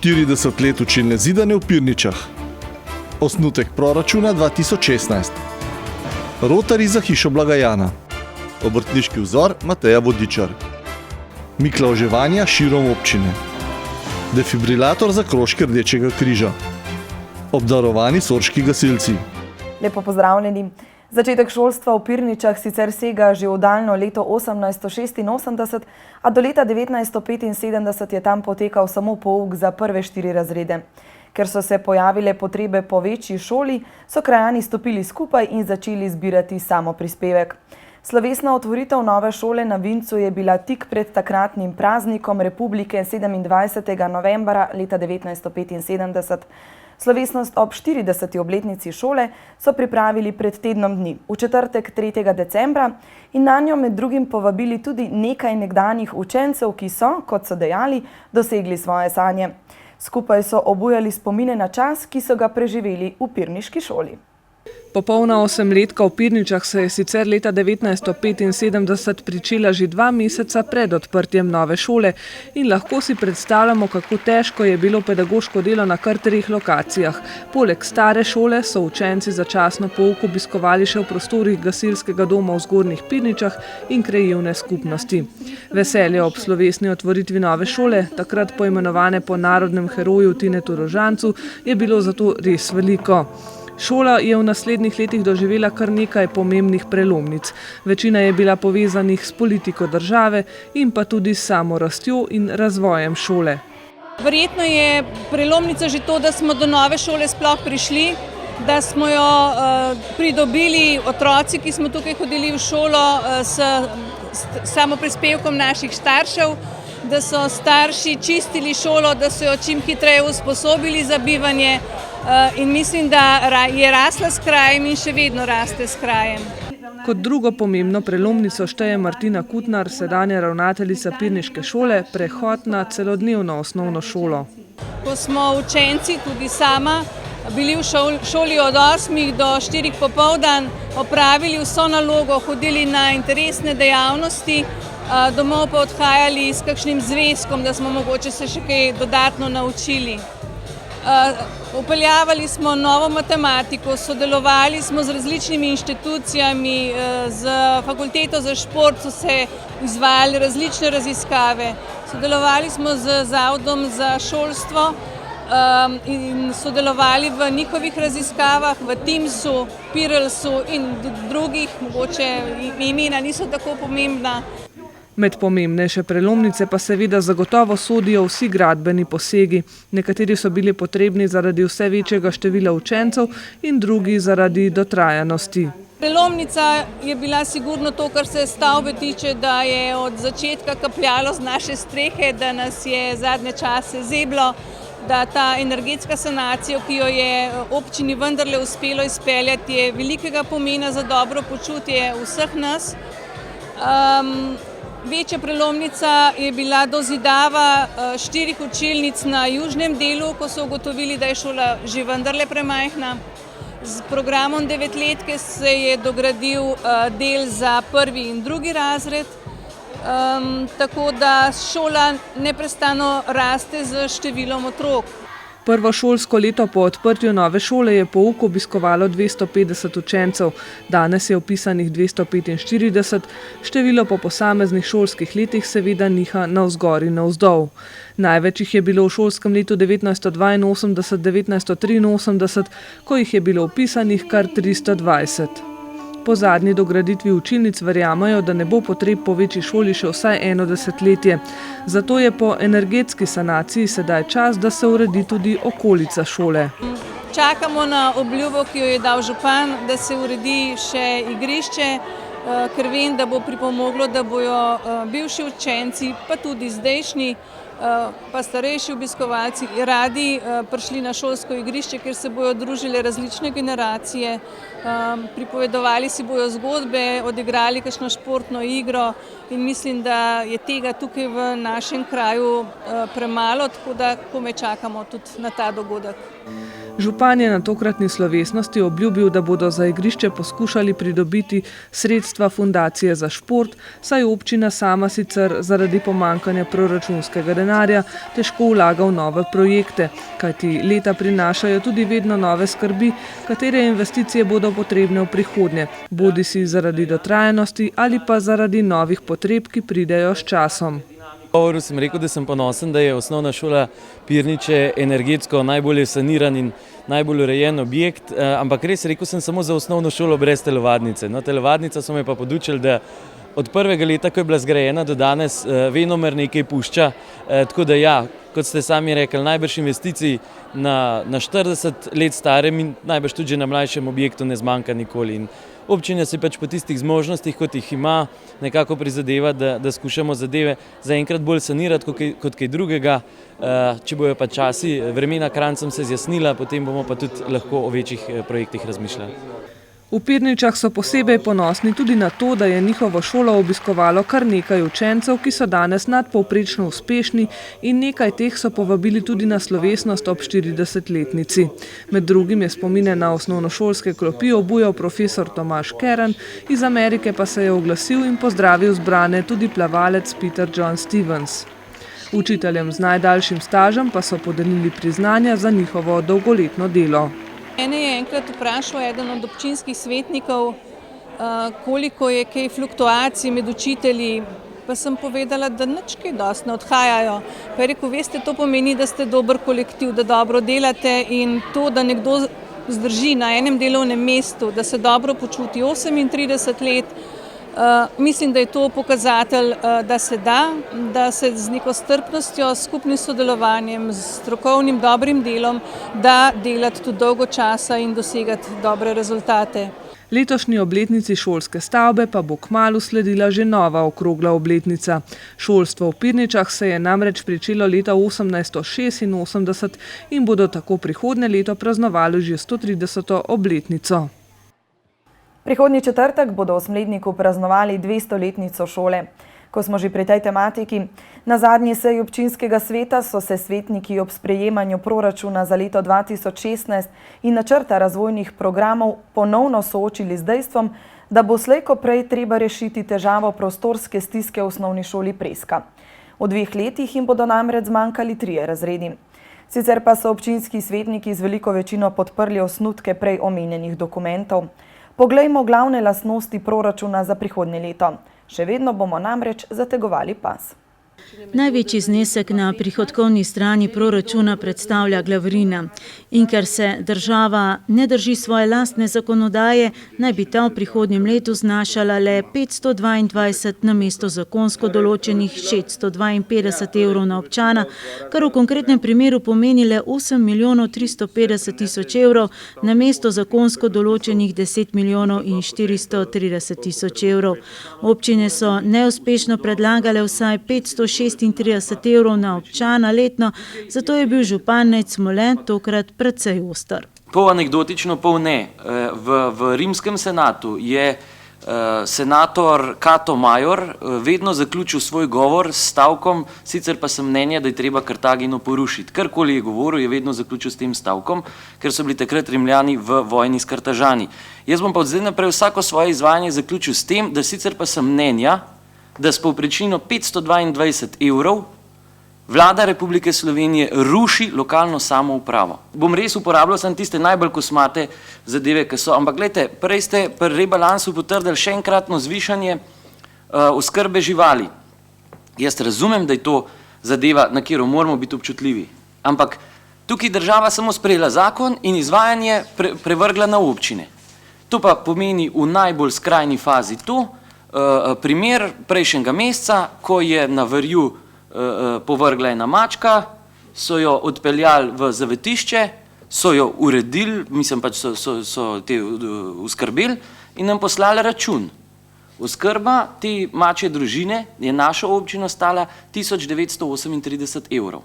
40 let učilne zidane v Pirničah. Osnutek proračuna 2016. Rotari za hišo Blagajana. Obrtniški vzor Mateja Vodičar. Miklavževanja širom občine. Defibrilator za krožke Rdečega križa. Obdarovani sorški gasilci. Lepo pozdravljeni. Začetek šolstva v Pirničah sicer sega že v daljno leto 1886, a do leta 1975 je tam potekal samo pouk za prve 4 razrede. Ker so se pojavile potrebe po večji šoli, so krajani stopili skupaj in začeli zbirati samoprispevek. Slovesna otvoritev nove šole na Vincu je bila tik pred takratnim praznikom republike 27. novembra leta 1975. Slovesnost ob 40. obletnici šole so pripravili pred tednom dni, v četrtek 3. decembra, in na njo med drugim povabili tudi nekaj nekdanjih učencev, ki so, kot so dejali, dosegli svoje sanje. Skupaj so obujali spomine na čas, ki so ga preživeli v pirniški šoli. Popolna 8-letka v Pirničah se je sicer leta 1975 pričela že 2 meseca pred odprtjem nove šole in lahko si predstavljamo, kako težko je bilo pedagoško delo na kar 3 lokacijah. Poleg stare šole so učenci začasno pouk obiskovali še v prostorih gasilskega doma v Zgornjih Pirničah in krajevne skupnosti. Veselje ob slovesni otvoritvi nove šole, takrat poimenovane po narodnem heroju Tinetu Rožancu, je bilo zato res veliko. Šola je v naslednjih letih doživela kar nekaj pomembnih prelomnic. Večina je bila povezanih s politiko države in pa tudi s samo rastjo in razvojem šole. Verjetno je prelomnica že to, da smo do nove šole sploh prišli, da smo jo pridobili otroci, ki smo tukaj hodili v šolo s samoprispevkom naših staršev, da so starši čistili šolo, da so jo čim hitreje usposobili za bivanje. In mislim, da je rasla s krajem in še vedno raste s krajem. Kot drugo pomembno prelomnico šteje Martina Kutnar, sedanja ravnateljica pirniške šole, prehod na celodnevno osnovno šolo. Ko smo učenci, tudi sama, bili v šoli od 8 do 4 popoldan, opravili vso nalogo, hodili na interesne dejavnosti, domov pa odhajali s kakšnim zvezkom, da smo mogoče se še kaj dodatno naučili. Upeljavali smo novo matematiko, sodelovali smo z različnimi inštitucijami, z fakulteto za šport so se izvajali različne raziskave. Sodelovali smo z Zavodom za šolstvo in sodelovali v njihovih raziskavah, v Teamsu, Pirelsu in drugih, mogoče imena niso tako pomembna. Med pomembnejše prelomnice pa seveda zagotovo sodijo vsi gradbeni posegi. Nekateri so bili potrebni zaradi vse večjega števila učencev in drugi zaradi dotrajanosti. Prelomnica je bila sigurno to, kar se stavbe tiče, da je od začetka kapljalo z naše strehe, da nas je zadnje čase zeblo, da ta energetska sanacija, ki jo je občini vendarle uspelo izpeljati, je velikega pomena za dobro počutje vseh nas. Večja prelomnica je bila dozidava 4 učilnic na južnem delu, ko so ugotovili, da je šola že vendarle premajhna. Z programom 9-letke se je dogradil del za 1. in 2. razred, tako da šola neprestano raste z številom otrok. Prvo šolsko leto po odprtju nove šole je pouk obiskovalo 250 učencev, danes je vpisanih 245, število po posameznih šolskih letih seveda niha navzgor in navzdol. Največ jih je bilo v šolskem letu 1982-1983, ko jih je bilo vpisanih kar 320. Po zadnji dograditvi učilnic verjamajo, da ne bo potreb po večji šoli še vsaj 1 desetletje. Zato je po energetski sanaciji sedaj čas, da se uredi tudi okolica šole. Čakamo na obljubo, ki jo je dal župan, da se uredi še igrišče, ker vem, da bo pripomoglo, da bojo bivši učenci, pa tudi zdajšnji, pa starejši obiskovalci radi prišli na šolsko igrišče, ker se bojo družile različne generacije, pripovedovali si bojo zgodbe, odigrali kakšno športno igro in mislim, da je tega tukaj v našem kraju premalo, tako da komaj čakamo tudi na ta dogodek. Župan je na tokratni slovesnosti obljubil, da bodo za igrišče poskušali pridobiti sredstva fundacije za šport, saj občina sama sicer zaradi pomanjkanja proračunskega denarja težko vlaga v nove projekte, kajti leta prinašajo tudi vedno nove skrbi, katere investicije bodo potrebne v prihodnje, bodisi zaradi dotrajanosti ali pa zaradi novih potreb, ki pridejo s časom. V govoru sem rekel, da sem ponosen, da je osnovna šola Pirniče energetsko najbolje saniran in najbolj urejen objekt, ampak res rekel sem samo za osnovno šolo brez telovadnice. No, telovadnica so me pa podučili, da od prvega leta, ko je bila zgrajena do danes, venomer nekaj pušča, tako da ja, kot ste sami rekli, najbrž investicij na 40 let starem in najbrž tudi na mlajšem objektu ne zmanjka nikoli. In občina se pač po tistih zmožnostih, kot jih ima, nekako prizadeva, da skušamo zadeve zaenkrat bolj sanirati kot kaj drugega. Če bojo pa časi, vremena krancem se zjasnila, potem bomo pa tudi lahko o večjih projektih razmišljali. V Pirničah so posebej ponosni tudi na to, da je njihovo šolo obiskovalo kar nekaj učencev, ki so danes nadpovprečno uspešni in nekaj teh so povabili tudi na slovesnost ob 40-letnici. Med drugim je spomine na osnovnošolske klopi obujal profesor Tomaž Kern, iz Amerike pa se je oglasil in pozdravil zbrane tudi plavalec Peter John Stevens. Učiteljem z najdaljšim stažem pa so podelili priznanja za njihovo dolgoletno delo. Mene je enkrat vprašal eden od občinskih svetnikov, koliko je kaj fluktuacij med učitelji, pa sem povedala, da nič kaj dosti ne odhajajo. Pa je rekel, veste, to pomeni, da ste dober kolektiv, da dobro delate in to, da nekdo zdrži na enem delovnem mestu, da se dobro počuti 38 let, mislim, da je to pokazatelj, da se z neko strpnostjo, s skupnim sodelovanjem, s strokovnim dobrim delom da delati tudi dolgo časa in dosegati dobre rezultate. Letošnji obletnici šolske stavbe pa bo kmalu sledila že nova okrogla obletnica. Šolstvo v Pirničah se je namreč pričelo leta 1886 in bodo tako prihodnje leto praznovali že 130. obletnico. Prihodnji četrtek bodo v Smledniku praznovali 200-letnico šole. Ko smo že pri tej tematiki, na zadnji seji občinskega sveta so se svetniki ob sprejemanju proračuna za leto 2016 in načrta razvojnih programov ponovno soočili z dejstvom, da bo slej ko prej treba rešiti težavo prostorske stiske v osnovni šoli Preska. V 2 letih jim bodo namreč zmanjkali 3 razredi. Sicer pa so občinski svetniki z veliko večino podprli osnutke prej omenjenih dokumentov. Poglejmo glavne lastnosti proračuna za prihodnje leto. Še vedno bomo namreč zategovali pas. Največji znesek na prihodkovni strani proračuna predstavlja glavarina. In ker se država ne drži svoje lastne zakonodaje, naj bi ta v prihodnjem letu znašala le 522 namesto zakonsko določenih 652 evrov na občana, kar v konkretnem primeru pomeni le 8 milijonov 350 tisoč evrov namesto zakonsko določenih 10 milijonov in 430 tisoč evrov. Občine so neuspešno predlagale vsaj 536 evrov na občana letno, zato je bil župan Nejc Smole tokrat precej oster. Pol anekdotično, pol ne. V rimskem senatu je senator Cato Major vedno zaključil svoj govor s stavkom, sicer pa sem mnenja, da je treba Kartagino porušiti. Karkoli je govoril, je vedno zaključil s tem stavkom, ker so bili takrat Rimljani v vojni s Kartažani. Jaz bom pa od zdaj naprej vsako svoje izvajanje zaključil s tem, da sicer pa sem mnenja, da s povprečnino 522 evrov Vlada Republike Slovenije ruši lokalno samoupravo. Bom res uporabljal sem tiste najbolj kosmate zadeve, ki so, ampak gledajte, prej ste pri rebalansu potrdili še enkratno zvišanje oskrbe živali. Jaz razumem, da je to zadeva, na katero moramo biti občutljivi, ampak tukaj država samo sprejela zakon in izvajanje prevrgla na občine. To pa pomeni v najbolj skrajni fazi to, primer prejšnjega meseca, ko je na Vrju povrgla ena mačka, so jo odpeljali v zavetišče, so jo uredili, mislim pač so te uskrbeli in nam poslali račun. Oskrba te mačje družine je našo občino stala 1938 evrov.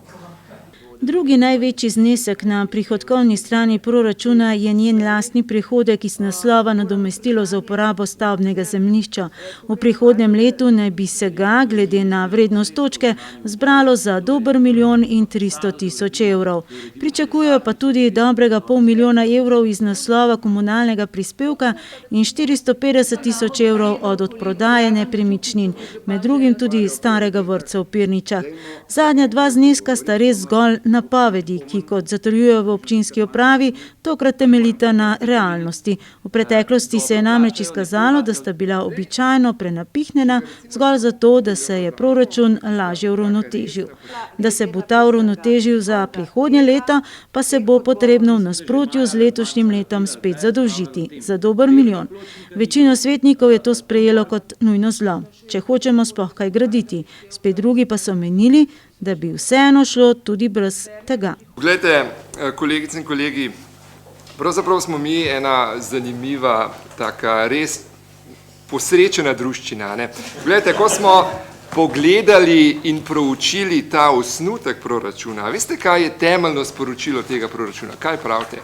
Drugi največji znesek na prihodkovni strani proračuna je njen lastni prihodek iz naslova nadomestilo za uporabo stavbnega zemljišča. V prihodnjem letu naj bi se ga, glede na vrednost točke, zbralo za dober 1 300 000 evrov. Pričakujejo pa tudi dobrega pol milijona evrov iz naslova komunalnega prispevka in 450 000 evrov od odprodaje nepremičnin, med drugim tudi starega vrtca v Pirničah. Zadnja dva zneska sta res zgolj napovedi, ki, kot zatrjujejo v občinski upravi, tokrat temeljita na realnosti. V preteklosti se je namreč izkazalo, da sta bila običajno prenapihnjena zgolj zato, da se je proračun lažje uravnotežil. Da se bo ta uravnotežil za prihodnje leto, pa se bo potrebno v nasprotju z letošnjim letom spet zadolžiti za dober 1 milijon. Večino svetnikov je to sprejelo kot nujno zlo, če hočemo sploh kaj graditi. Spet drugi pa so menili, da bi vseeno šlo tudi brez tega. Poglejte, kolegice in kolegi, pravzaprav smo mi ena zanimiva, taka res posrečena druščina. Ne? Poglejte, ko smo pogledali in proučili ta osnutek proračuna, veste, kaj je temeljno sporočilo tega proračuna? Kaj pravite?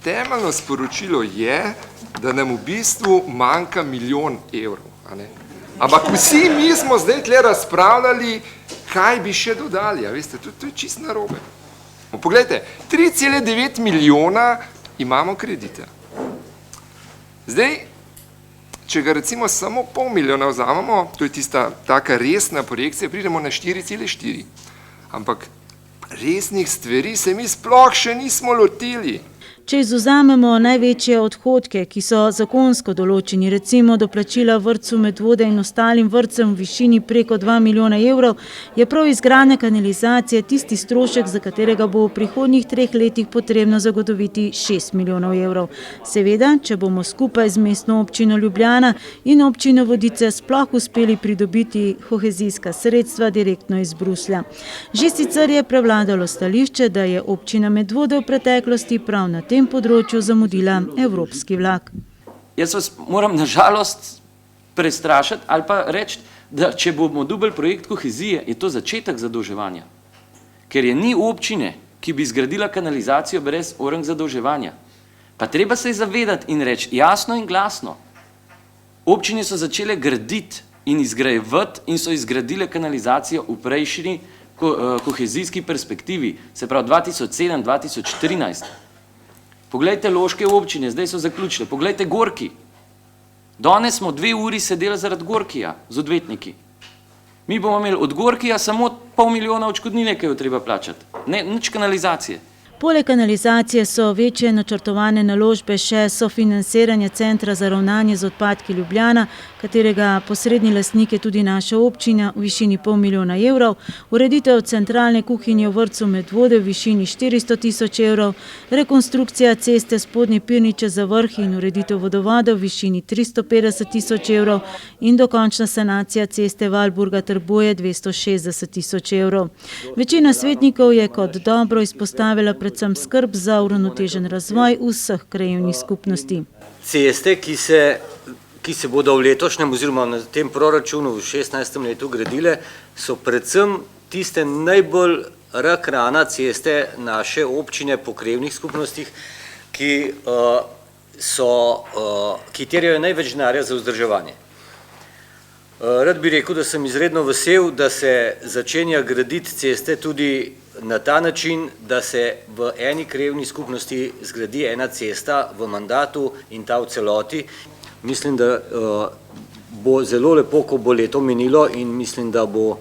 Temeljno sporočilo je, da nam v bistvu manjka 1 milijon evrov. A ne? Ampak vsi mi smo zdaj tle razpravljali, kaj bi še dodali, a veste, to je čist narobe. Poglejte, 3,9 milijona imamo kredita. Zdaj, če ga recimo samo pol milijona vzamemo, to je tista taka resna projekcija, pridemo na 4,4. Ampak resnih stvari se mi sploh še nismo lotili. Če izvzamemo največje odhodke, ki so zakonsko določeni, recimo doplačila vrtcu Medvode in ostalim vrtcem v višini preko 2 milijona evrov, je prav izgradnja kanalizacije tisti strošek, za katerega bo v prihodnjih 3 letih potrebno zagotoviti 6 milijonov evrov. Seveda, če bomo skupaj z mestno občino Ljubljana in občino Vodice sploh uspeli pridobiti kohezijska sredstva direktno iz Bruslja. Že sicer je prevladalo stališče, da je občina Medvode v preteklosti prav na tem področju zamudila evropski vlak. Jaz vas moram nažalost prestrašiti ali pa reči, da če bomo dobili projekt kohezije, je to začetek zadolževanja. Ker je ni občine, ki bi zgradila kanalizacijo brez orang zadolževanja. Pa treba se zavedati in reči jasno in glasno. Občine so začele graditi in izgrajevati in so izgradile kanalizacijo v prejšnji kohezijski perspektivi, se pravi 2007-2013. Poglejte Loške občine, zdaj so zaključile. Poglejte Gorki. Danes smo 2 uri sedeli zaradi Gorkija z odvetniki. Mi bomo imeli od Gorkija samo pol milijona odškodnine, ki jo treba plačati. Ne, nič kanalizacije. Poleg kanalizacije so večje načrtovane naložbe še sofinanciranje Centra za ravnanje z odpadki Ljubljana, katerega posredni lastnik je tudi naša občina v višini pol milijona evrov, ureditev centralne kuhinje v vrtcu Medvode v višini 400 000 evrov, rekonstrukcija ceste Spodnje Pirniče za vrh in ureditev vodovoda v višini 350 000 evrov in dokončna sanacija ceste Valburga-Trboje 260 000 evrov. Večina svetnikov je kot dobro izpostavila predvsem skrb za uravnotežen razvoj vseh krajevnih skupnosti. Ceste, ki se bodo v letošnjem oziroma na tem proračunu v 16. letu gradile, so predvsem tiste najbolj rak rana ceste naše občine po krajevnih skupnostih, ki terjajo največ denarja za vzdrževanje. Rad bi rekel, da sem izredno vesel, da se začenja graditi ceste tudi na ta način, da se v eni krajevni skupnosti zgradi ena cesta v mandatu in ta v celoti. Mislim, da bo zelo lepo, ko bo leto minilo in mislim, da bo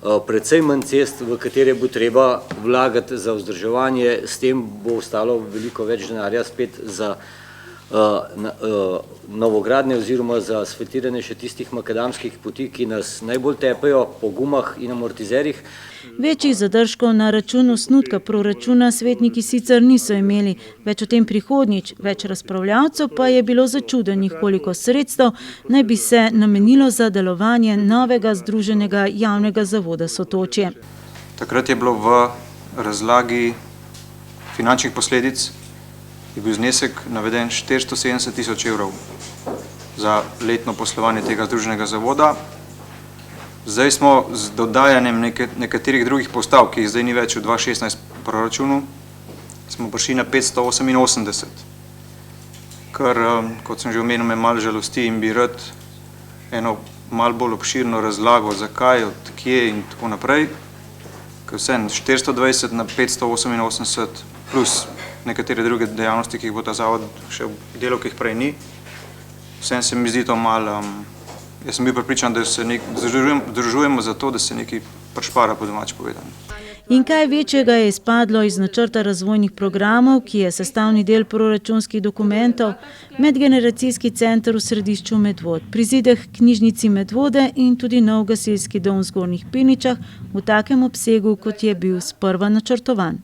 predvsej manj cest, v katere bo treba vlagati za vzdrževanje, s tem bo ostalo veliko več denarja spet za novogradnje oziroma za asfaltiranje še tistih makadamskih poti, ki nas najbolj tepejo po gumah in amortizerjih. Večjih zadržkov na račun osnutka proračuna svetniki sicer niso imeli, več o tem prihodnjič, več razpravljavcev pa je bilo začudenih, koliko sredstev naj bi se namenilo za delovanje novega združenega javnega zavoda Sotočje. Takrat je bilo v razlagi finančnih posledic je bil znesek naveden 470 000 evrov za letno poslovanje tega združenega zavoda. Zdaj smo z dodajanjem nekaterih drugih postavk, ki jih zdaj ni več v 2016 proračunu, smo prišli na 588, kar, kot sem že omenil, me malo žalosti in bi rad eno malo bolj obširno razlago, zakaj, od kje in tako naprej, ker vsem 420 na 588 plus nekatere druge dejavnosti, ki jih bo ta zavod še delal, ki jih prej ni, vsem se mi zdi to malo, jaz sem bil prepričan, da se združujemo za to, da se nekaj prišpara, po domače povedano. In kaj večjega je izpadlo iz načrta razvojnih programov, ki je sestavni del proračunskih dokumentov, medgeneracijski center v središču Medvod, prizidek knjižnici Medvode in tudi nov gasilski dom v Zgornjih Pirničah v takem obsegu, kot je bil sprva načrtovan.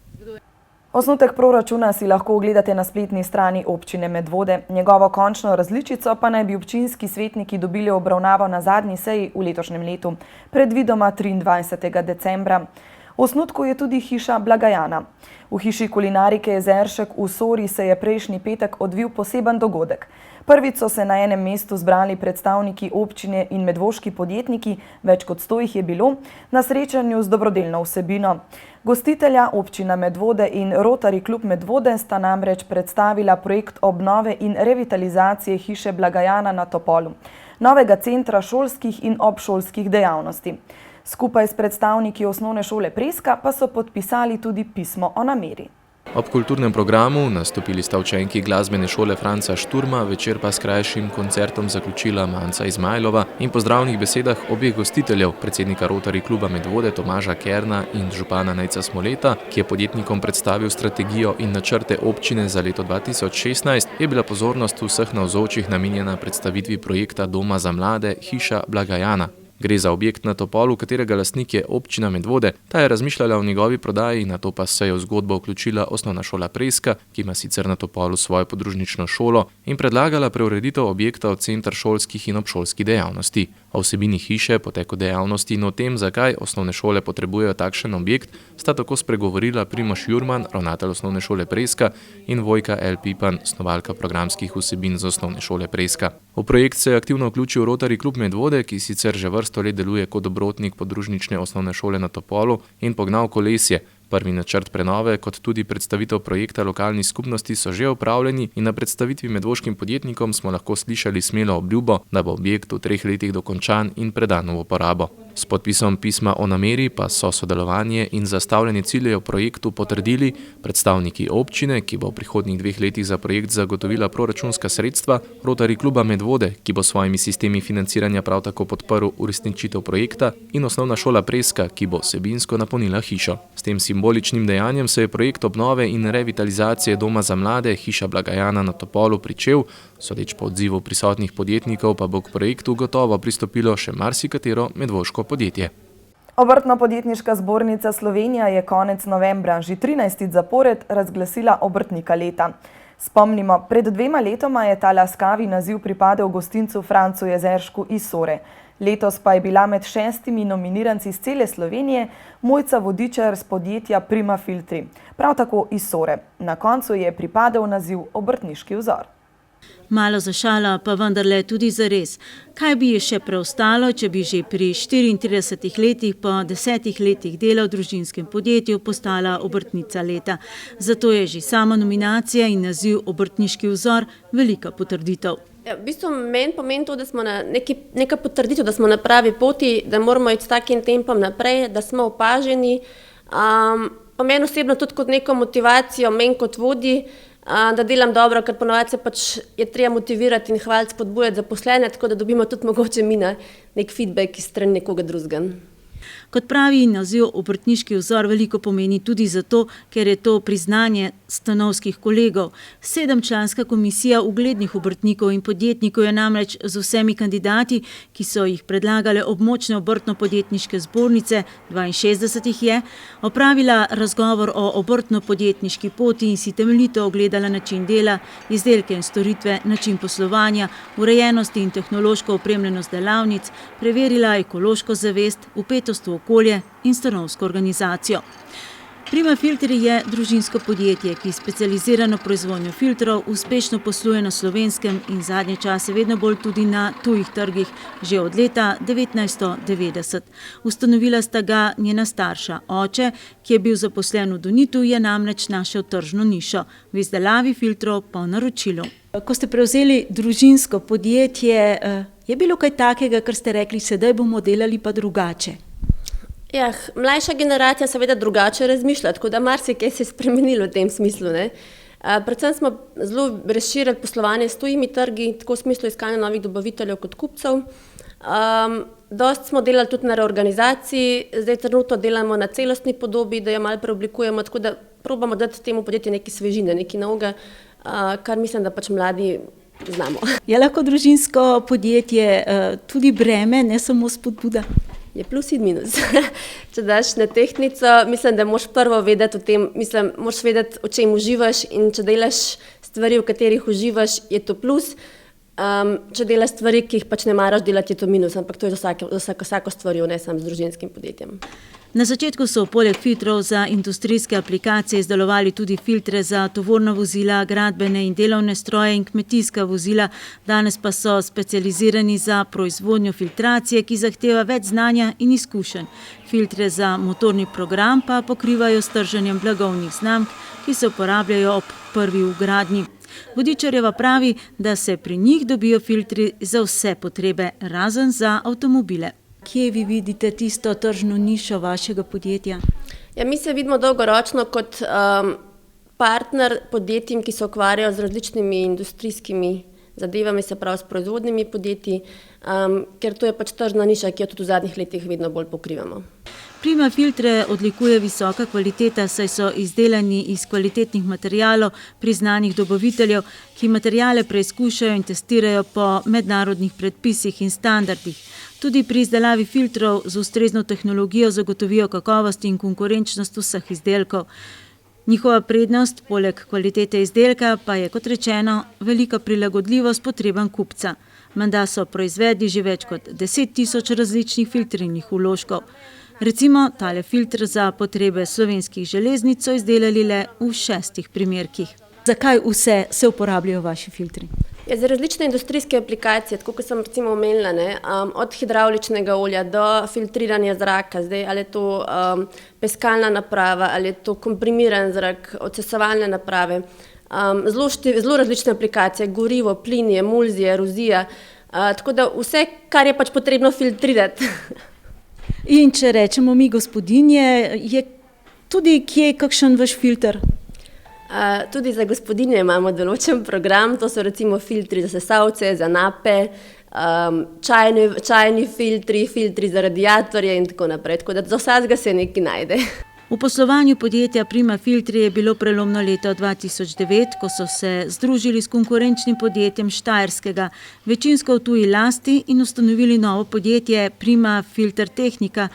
Osnutek proračuna si lahko ogledate na spletni strani občine Medvode. Njegovo končno različico pa naj bi občinski svetniki dobili obravnavo na zadnji seji v letošnjem letu, predvidoma 23. decembra. V osnutku je tudi hiša Blagajana. V hiši kulinarike Jezeršek v Sori se je prejšnji petek odvil poseben dogodek. Prvič so se na enem mestu zbrali predstavniki občine in medvoški podjetniki, več kot 100 jih je bilo, na srečanju z dobrodelno vsebino. Gostitelja občina Medvode in Rotary klub Medvode sta namreč predstavila projekt obnove in revitalizacije hiše Blagajana na Topolu, novega centra šolskih in obšolskih dejavnosti. Skupaj s predstavniki osnovne šole Preska pa so podpisali tudi pismo o nameri. Ob kulturnem programu nastopili sta učenki glasbene šole Franca Šturma, večer pa s krajšim koncertom zaključila Manca Izmajlova in po zdravnih besedah obeh gostiteljev, predsednika Rotary kluba Medvode Tomaža Kerna in župana Nejca Smoleta, ki je podjetnikom predstavil strategijo in načrte občine za leto 2016, je bila pozornost vseh navzočih namenjena predstavitvi projekta Doma za mlade Hiša Blagajana. Gre za objekt na Topolu, katerega lastnik je občina Medvode. Ta je razmišljala o njegovi prodaji, nato pa se je v zgodbo vključila osnovna šola Preska, ki ima sicer na Topolu svojo podružnično šolo, in predlagala preureditev objekta v center šolskih in obšolskih dejavnosti. O vsebini hiše, poteku dejavnosti in o tem, zakaj osnovne šole potrebujejo takšen objekt, sta tako spregovorila Primož Jurman, ravnatelj osnovne šole Preska, in Vojka L. Pipan, snovalka programskih vsebin za osnovne šole Preska. V projekt se je aktivno vključil Rotary klub Medvode, ki sicer že vrsto let deluje kot dobrotnik podružnične osnovne šole na Topolu in Pognal kolesje. Prvi načrt prenove, kot tudi predstavitev projekta lokalnih skupnosti so že opravljeni in na predstavitvi medvoškim podjetnikom smo lahko slišali smelo obljubo, da bo objekt v 3 letih dokončan in predan v uporabo. S podpisom pisma o nameri pa so sodelovanje in zastavljanje ciljev projektu potrdili predstavniki občine, ki bo v prihodnjih 2 letih za projekt zagotovila proračunska sredstva, Rotary kluba Medvode, ki bo s svojimi sistemi financiranja prav tako podprl uresničitev projekta, in osnovna šola Preska, ki bo vsebinsko napolnila hišo. S tem simboličnim dejanjem se je projekt obnove in revitalizacije Doma za mlade Hiša Blagajana na Topolu pričel, sodeč po odzivu prisotnih podjetnikov pa bo k projektu gotovo pristopilo še marsikatero medvoško podjetje. Obrtno-podjetniška zbornica Slovenija je konec novembra, že 13. zapored, razglasila obrtnika leta. Spomnimo, pred 2 letoma je ta laskavi naziv pripadel gostincu Francu Jezeršku iz Sore. Letos pa je bila med 6 nominiranci iz cele Slovenije Mojca Vodičar z podjetja Prima Filtri, prav tako iz Sore. Na koncu je pripadel naziv obrtniški vzor. Malo za šala, pa vendarle tudi zares. Kaj bi ji še preostalo, če bi že pri 34 letih po 10 letih dela v družinskem podjetju postala obrtnica leta? Zato je že sama nominacija in naziv obrtniški vzor velika potrditev. Ja, v bistvu meni pomeni to, da smo na neka potrditev, da smo na pravi poti, da moramo iti s takim tempom naprej, da smo opaženi. Pa meni osebno tudi kot neko motivacijo, meni kot vodi, da delam dobro, ker ponovadi se pač je treba motivirati in hvaliti, spodbujati zaposlene, tako da dobimo tudi mogoče mi nek feedback iz strani nekoga drugega. Kot pravi, naziv obrtniški vzor veliko pomeni tudi zato, ker je to priznanje stanovskih kolegov. 7-članska komisija uglednih obrtnikov in podjetnikov je namreč z vsemi kandidati, ki so jih predlagale območne obrtno-podjetniške zbornice, 62 jih je, opravila razgovor o obrtno-podjetniški poti in si temeljito ogledala način dela, izdelke in storitve, način poslovanja, urejenosti in tehnološko opremljenost delavnic, preverila ekološko zavest, vpetost v okolje in stanovsko organizacijo. Prima Filtri je družinsko podjetje, ki specializirano proizvodnjo filtrov uspešno posluje na slovenskem in zadnje čase vedno bolj tudi na tujih trgih, že od leta 1990. Ustanovila sta ga njena starša. Oče, ki je bil zaposlen v Donitu, je namreč našel tržno nišo v izdelavi filtrov po naročilu. Ko ste prevzeli družinsko podjetje, je bilo kaj takega, kar ste rekli, sedaj bomo delali pa drugače? Ja, mlajša generacija seveda drugače razmišlja, tako da marsikaj se je spremenilo v tem smislu, ne. Predvsem smo zelo razširili poslovanje s tujimi trgi, tako v smislu iskanja novih dobaviteljev kot kupcev. Dosti smo delali tudi na reorganizaciji, zdaj trenutno delamo na celostni podobi, da jo malo preoblikujemo, tako da probamo dati temu podjetju nekaj svežine, nekaj novega, kar mislim, da pač mladi znamo. Je lahko družinsko podjetje tudi breme, ne samo spodbuda? Je plus in minus. Če daš na tehtnico, mislim, da moraš prvo vedeti o tem, moraš vedeti, o čem uživaš, in če delaš stvari, v katerih uživaš, je to plus. Če delaš stvari, ki jih pač ne maraš delati, je to minus, ampak to je za vsako stvarjo, ne samo z družinskim podjetjem. Na začetku so poleg filtrov za industrijske aplikacije izdelovali tudi filtre za tovorna vozila, gradbene in delovne stroje in kmetijska vozila. Danes pa so specializirani za proizvodnjo filtracije, ki zahteva več znanja in izkušenj. Filtre za motorni program pa pokrivajo s trženjem blagovnih znamk, ki se uporabljajo ob prvi vgradnji. Vodičarjeva pravi, da se pri njih dobijo filtri za vse potrebe, razen za avtomobile. Kje vi vidite tisto tržno nišo vašega podjetja? Ja, mi se vidimo dolgoročno kot partner podjetjem, ki se ukvarjajo z različnimi industrijskimi zadevami, se pravi s proizvodnimi podjetji, ker to je pač tržna niša, ki jo tudi v zadnjih letih vedno bolj pokrivamo. Prima Filtre odlikuje visoka kvaliteta, saj so izdelani iz kvalitetnih materialov priznanih dobaviteljev, ki materijale preizkušajo in testirajo po mednarodnih predpisih in standardih. Tudi pri izdelavi filtrov z ustrezno tehnologijo zagotovijo kakovost in konkurenčnost vseh izdelkov. Njihova prednost, poleg kvalitete izdelka, pa je, kot rečeno, velika prilagodljivost potrebam kupca. Menda so proizvedli že več kot 10 000 različnih filtrirnih vložkov. Recimo, tale filtr za potrebe slovenskih železnic so izdelali le v 6 primerkih. Zakaj vse se uporabljajo vaši filtri? Ja, za različne industrijske aplikacije, tako kot sem recimo omenila, od hidravličnega olja do filtriranja zraka, zdaj ali je to peskalna naprava, ali je to komprimiran zrak, odsesovalne naprave, zelo različne aplikacije, gorivo, plin, emulzija, erozija, tako da vse, kar je pač potrebno filtrirati. In če rečemo mi gospodinje, je tudi kje kakšen vaš filter? Tudi za gospodinje imamo določen program, to so recimo filtri za sesalce, za nape, čajni filtri, filtri za radiatorje in tako naprej, tako da za vsakega se nekaj najde. V poslovanju podjetja Prima Filtri je bilo prelomno leto 2009, ko so se združili s konkurenčnim podjetjem Štajerskega, večinsko v tuji lasti, in ustanovili novo podjetje Prima Filter Tehnika,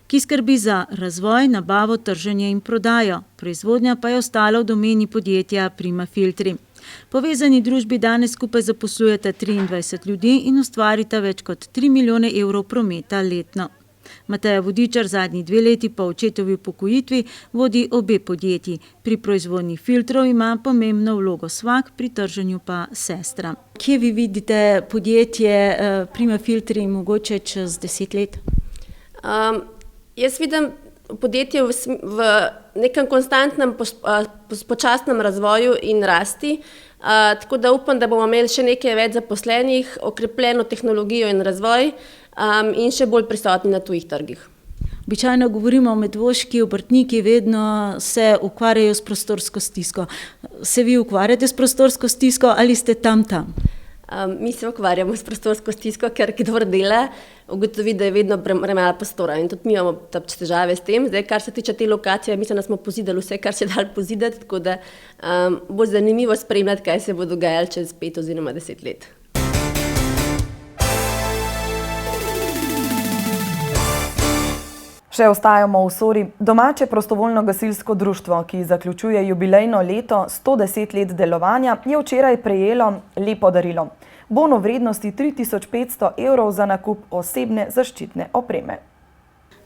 ki skrbi za razvoj, nabavo, trženje in prodajo. Proizvodnja pa je ostala v domeni podjetja Prima Filtri. Povezani družbi danes skupaj zaposlujete 23 ljudi in ustvarita več kot 3 milijone evrov prometa letno. Mateja Vodičar zadnji 2 leti po očetovi upokojitvi vodi obe podjetji. Pri proizvodnji filtrov ima pomembno vlogo svak, pri trženju pa sestra. Kje vi vidite podjetje Prima Filtri mogoče čez 10 let? Jaz vidim podjetje v nekem konstantnem počasnem razvoju in rasti, tako da upam, da bomo imeli še nekaj več zaposlenih, okrepljeno tehnologijo in razvoj in še bolj prisotni na tujih trgih. Običajno govorimo o medvoški, obrtniki vedno se ukvarjajo s prostorsko stisko. Se vi ukvarjate s prostorsko stisko ali ste tam? Mi se ukvarjamo s prostorsko stisko, ker kdor dela, ugotovi, da je vedno premalo prostora in tudi mi imamo težave s tem. Zdaj, kar se tiče te lokacije, mislim, da smo pozidali vse, kar se dalo pozidati, tako da bo zanimivo spremljati, kaj se bo dogajalo čez 5 oziroma 10 let. Še ostajamo v Sori. Domače prostovoljno gasilsko društvo, ki zaključuje jubilejno leto 110 let delovanja, je včeraj prejelo lepo darilo. Bon v vrednosti 3500 evrov za nakup osebne zaščitne opreme.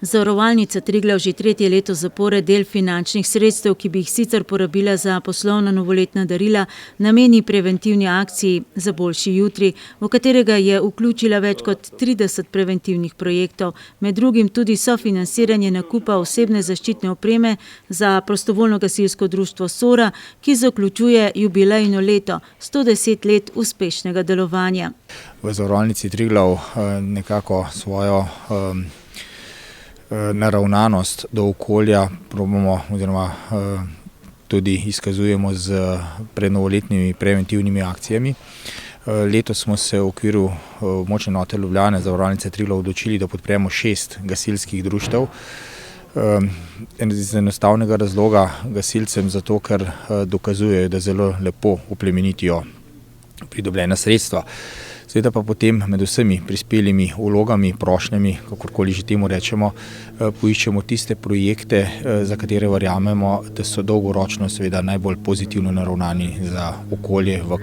Zavarovalnica Triglav že tretje leto zapored del finančnih sredstev, ki bi jih sicer porabila za poslovna novoletna darila, nameni preventivni akciji Za boljši jutri, v katerega je vključila več kot 30 preventivnih projektov, med drugim tudi sofinanciranje nakupa osebne zaščitne opreme za prostovoljno gasilsko društvo Sora, ki zaključuje jubilejno leto, 110 let uspešnega delovanja. V Zavarovalnici Triglav nekako svojo naravnanost do okolja probamo oziroma tudi izkazujemo z prednovoletnimi preventivnimi akcijami. Letos smo se v okviru območne enote Ljubljane Zavarovalnice Triglav odločili, da podpremo 6 gasilskih društev. Iz enostavnega razloga gasilcem zato, ker dokazujejo, da zelo lepo oplemenitijo pridobljena sredstva. Seveda pa potem med vsemi prispelimi vlogami, prošnjami, kakorkoli že temu rečemo, poiščemo tiste projekte, za katere verjamemo, da so dolgoročno seveda najbolj pozitivno naravnani za okolje, v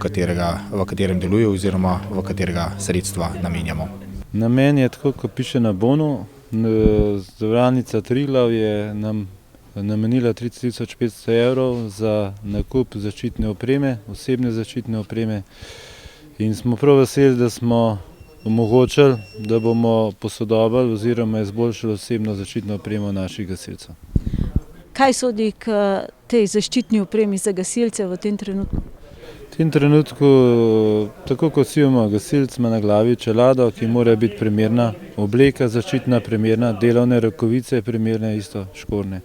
katerem delujejo oziroma v katerega sredstva namenjamo. Namen je tako, kot piše na bonu. Zavarovalnica Triglav je nam namenila 30.500 evrov za nakup zaščitne opreme, osebne zaščitne opreme. In smo prav veseli, da smo omogočili, da bomo posodobili oziroma izboljšali osebno zaščitno opremo naših gasilcev. Kaj sodi k tej zaščitni opremi za gasilce v tem trenutku? V tem trenutku, tako kot vsi imamo, gasilec ima na glavi čelado, ki mora biti primerna, obleka zaščitna primerna, delovne rokavice primerne, isto škorne,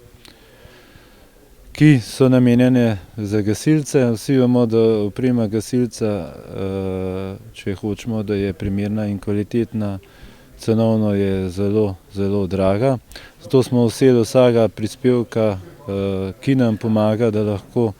ki so namenjene za gasilce. Vsi vemo, da oprema gasilca, če hočemo, da je primerna in kvalitetna, cenovno je zelo, zelo draga. Zato smo veseli vsakega prispevka, ki nam pomaga, da lahko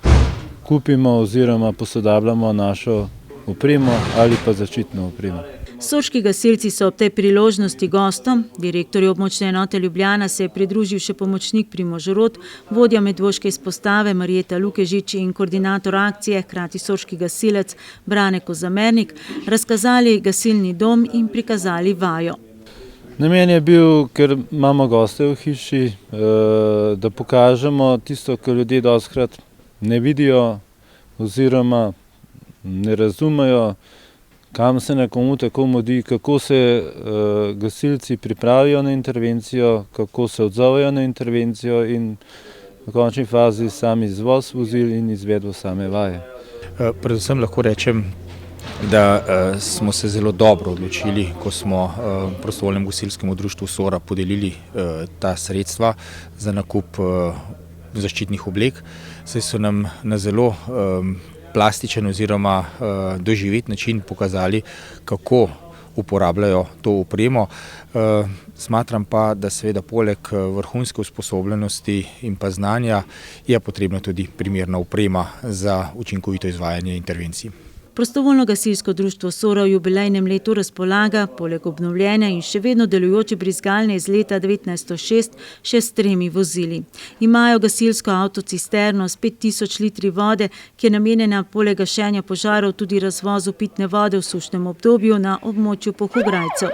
kupimo oziroma posodabljamo našo opremo ali pa zaščitno opremo. Sorški gasilci so ob tej priložnosti gostom. Direktorju območne enote Ljubljana se je pridružil še pomočnik Primož Rot, vodja medvoške izpostave Marjeta Lukežič in koordinator akcije, hkrati sorški gasilec Brane Kozamernik, razkazali gasilni dom in prikazali vajo. Namen je bil, ker imamo goste v hiši, da pokažemo tisto, kar ljudje dostikrat ne vidijo oziroma ne razumejo, kam se nekomu tako mudi, kako se gasilci pripravijo na intervencijo, kako se odzovejo na intervencijo in v končni fazi sam izvoz vozil in izvedbo same vaje. Predvsem lahko rečem, da smo se zelo dobro odločili, ko smo prostovoljnemu gasilskemu društvu Sora podelili ta sredstva za nakup zaščitnih oblek, saj so nam na zelo plastičen oziroma doživet način pokazali, kako uporabljajo to opremo. Smatram pa, da seveda poleg vrhunske usposobljenosti in pa znanja je potrebna tudi primerna oprema za učinkovito izvajanje intervencij. Prostovoljno gasilsko društvo Sora v jubilejnem letu razpolaga, poleg obnovljene in še vedno delujoče brizgalne iz leta 1906, še s 3 vozili. Imajo gasilsko avtocisterno s 5000 litri vode, ki je namenjena poleg gašenja požarov tudi razvozu pitne vode v sušnem obdobju na območju Pohograjcev.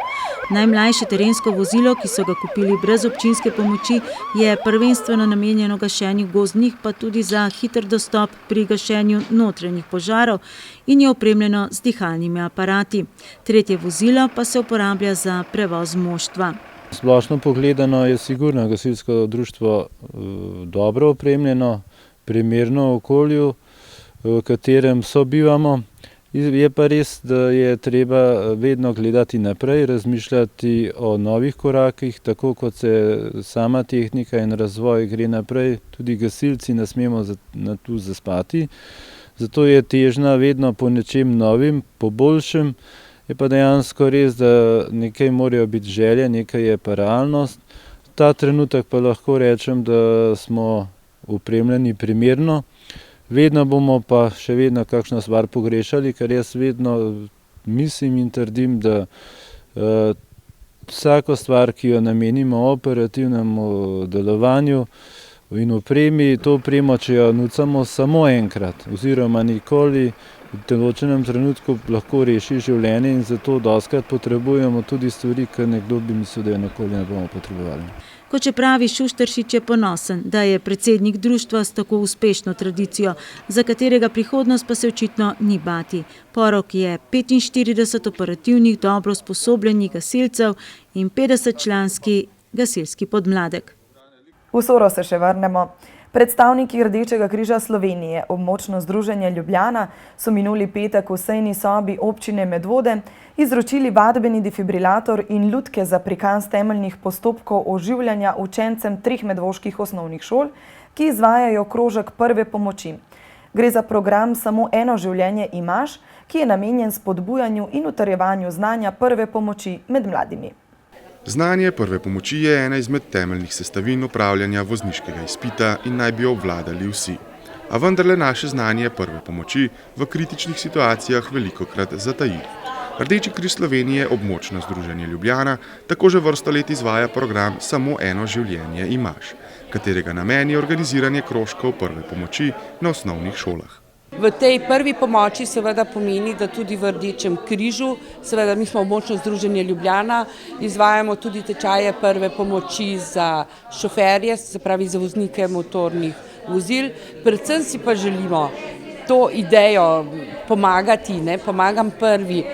Najmlajše terensko vozilo, ki so ga kupili brez občinske pomoči, je prvenstveno namenjeno gašenju gozdnih, pa tudi za hiter dostop pri gašenju notranjih požarov in je opremljeno z dihalnimi aparati. 3. vozilo pa se uporablja za prevoz moštva. Splošno pogledano je sigurno gasilsko društvo dobro opremljeno, primerno okolju, v katerem sobivamo. Je pa res, da je treba vedno gledati naprej, razmišljati o novih korakih, tako kot se sama tehnika in razvoj gre naprej, tudi gasilci ne smemo tu zaspati. Zato je težnja vedno po nečem novim, po boljšem. Je pa dejansko res, da nekaj morajo biti želje, nekaj je pa realnost. Ta trenutek pa lahko rečem, da smo opremljeni primerno. Vedno bomo pa še vedno kakšno stvar pogrešali, ker jaz vedno mislim in trdim, da vsako stvar, ki jo namenimo operativnemu delovanju in opremi, to opremo, če jo nucamo samo enkrat oziroma nikoli v določenem trenutku lahko reši življenje in zato dostikrat potrebujemo tudi stvari, ki nekdo bi mislil, da jo nikoli ne bomo potrebovali. Kot še pravi Šušteršič, je ponosen, da je predsednik društva s tako uspešno tradicijo, za katerega prihodnost pa se očitno ni bati. Porok je 45 operativnih, dobro usposobljenih gasilcev in 50-članski gasilski podmladek. V Soro se še vrnemo. Predstavniki Rdečega križa Slovenije, območno združenje Ljubljana, so minuli petek v sejni sobi občine Medvode izročili vadbeni defibrilator in lutke za prikaz temeljnih postopkov oživljanja učencem 3 medvoških osnovnih šol, ki izvajajo krožek prve pomoči. Gre za program Samo eno življenje imaš, ki je namenjen spodbujanju in utrjevanju znanja prve pomoči med mladimi. Znanje prve pomoči je ena izmed temeljnih sestavin opravljanja vozniškega izpita in naj bi jo obvladali vsi. A vendarle naše znanje prve pomoči v kritičnih situacijah velikokrat zataji. Rdeči križ Slovenije, območno združenje Ljubljana, tako že vrsto let izvaja program Samo eno življenje imaš, katerega namen je organiziranje krožkov prve pomoči na osnovnih šolah. V tej prvi pomoči seveda pomeni, da tudi v Rdečem križu, seveda mi smo območno združenje Ljubljana, izvajamo tudi tečaje prve pomoči za šoferje, se pravi za voznike motornih vozil. Predvsem si pa želimo to idejo pomagati, pomagam prvi,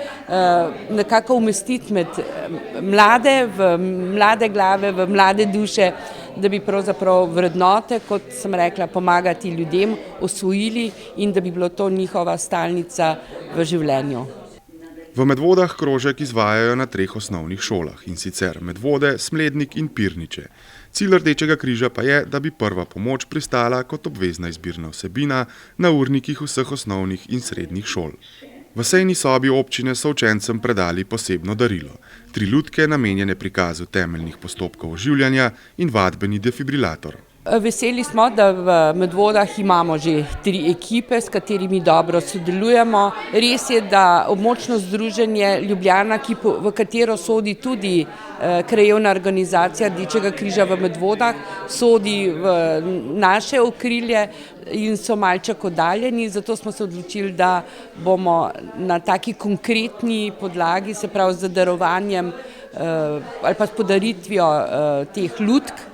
nekako umestiti med mlade, v mlade glave, v mlade duše, da bi pravzaprav vrednote, kot sem rekla, pomagati ljudem, osvojili in da bi bilo to njihova stalnica v življenju. V Medvodah krožek izvajajo na 3 osnovnih šolah, in sicer Medvode, Smlednik in Pirniče. Cilj Rdečega križa pa je, da bi prva pomoč pristala kot obvezna izbirna vsebina na urnikih vseh osnovnih in srednjih šol. V sejni sobi občine so učencem predali posebno darilo, 3 lutke namenjene prikazu temeljnih postopkov oživljanja in vadbeni defibrilator. Veseli smo, da v Medvodah imamo že 3 ekipe, s katerimi dobro sodelujemo. Res je, da območno združenje Ljubljana, v katero sodi tudi krajevna organizacija Rdečega križa v Medvodah, sodi v naše okrilje in so malček oddaljeni, zato smo se odločili, da bomo na taki konkretni podlagi, se pravi z darovanjem ali pa s podaritvijo teh lutk,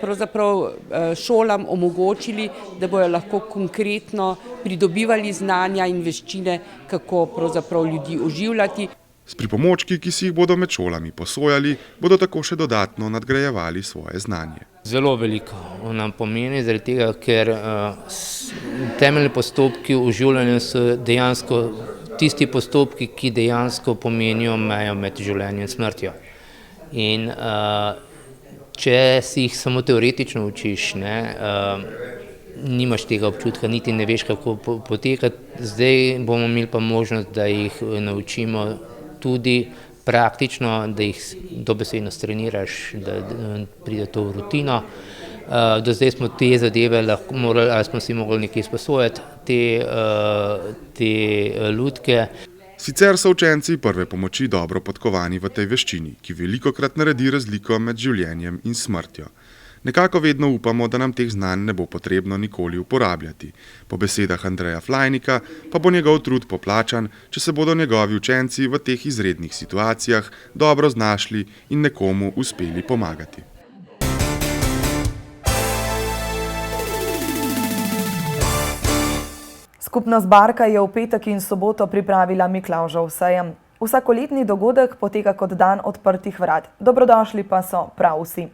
pravzaprav šolam omogočili, da bojo lahko konkretno pridobivali znanja in veščine, kako pravzaprav ljudi oživljati. S pripomočki, ki si jih bodo med šolami posojali, bodo tako še dodatno nadgrajevali svoje znanje. Zelo veliko nam pomeni, zaradi tega, ker temeljni postopki oživljanja so dejansko tisti postopki, ki dejansko pomenijo mejo med življenjem in smrtjo. In če si jih samo teoretično učiš, nimaš tega občutka, niti ne veš, kako poteka. Zdaj bomo imeli pa možnost, da jih naučimo tudi praktično, da jih dobesedno streniraš, da pride to v rutino. Do zdaj smo te zadeve lahko morali, ali smo si mogli nekaj izposojati, te lutke. Sicer so učenci prve pomoči dobro podkovani v tej veščini, ki velikokrat naredi razliko med življenjem in smrtjo. Nekako vedno upamo, da nam teh znanj ne bo potrebno nikoli uporabljati. Po besedah Andreja Flajnika pa bo njegov trud poplačan, če se bodo njegovi učenci v teh izrednih situacijah dobro znašli in nekomu uspeli pomagati. Skupnost Barka je v petek in soboto pripravila Miklavžev sejem. Vsakoletni dogodek poteka kot dan odprtih vrat. Dobrodošli pa so prav vsi.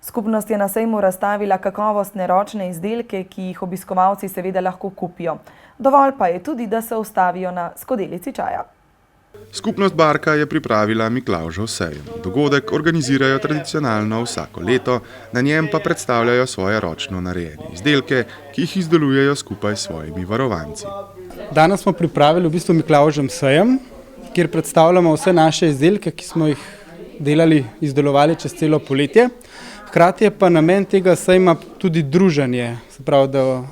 Skupnost je na sejmu razstavila kakovostne ročne izdelke, ki jih obiskovalci seveda lahko kupijo. Dovolj pa je tudi, da se ustavijo na skodelici čaja. Skupnost Barka je pripravila Miklavžev sejem. Dogodek organizirajo tradicionalno vsako leto, na njem pa predstavljajo svoje ročno narejene izdelke, ki jih izdelujejo skupaj s svojimi varovanci. Danes smo pripravili v bistvu Miklavžev sejem, kjer predstavljamo vse naše izdelke, ki smo jih izdelovali čez celo poletje. Hkrati je pa namen tega sejma tudi druženje, se pravi, da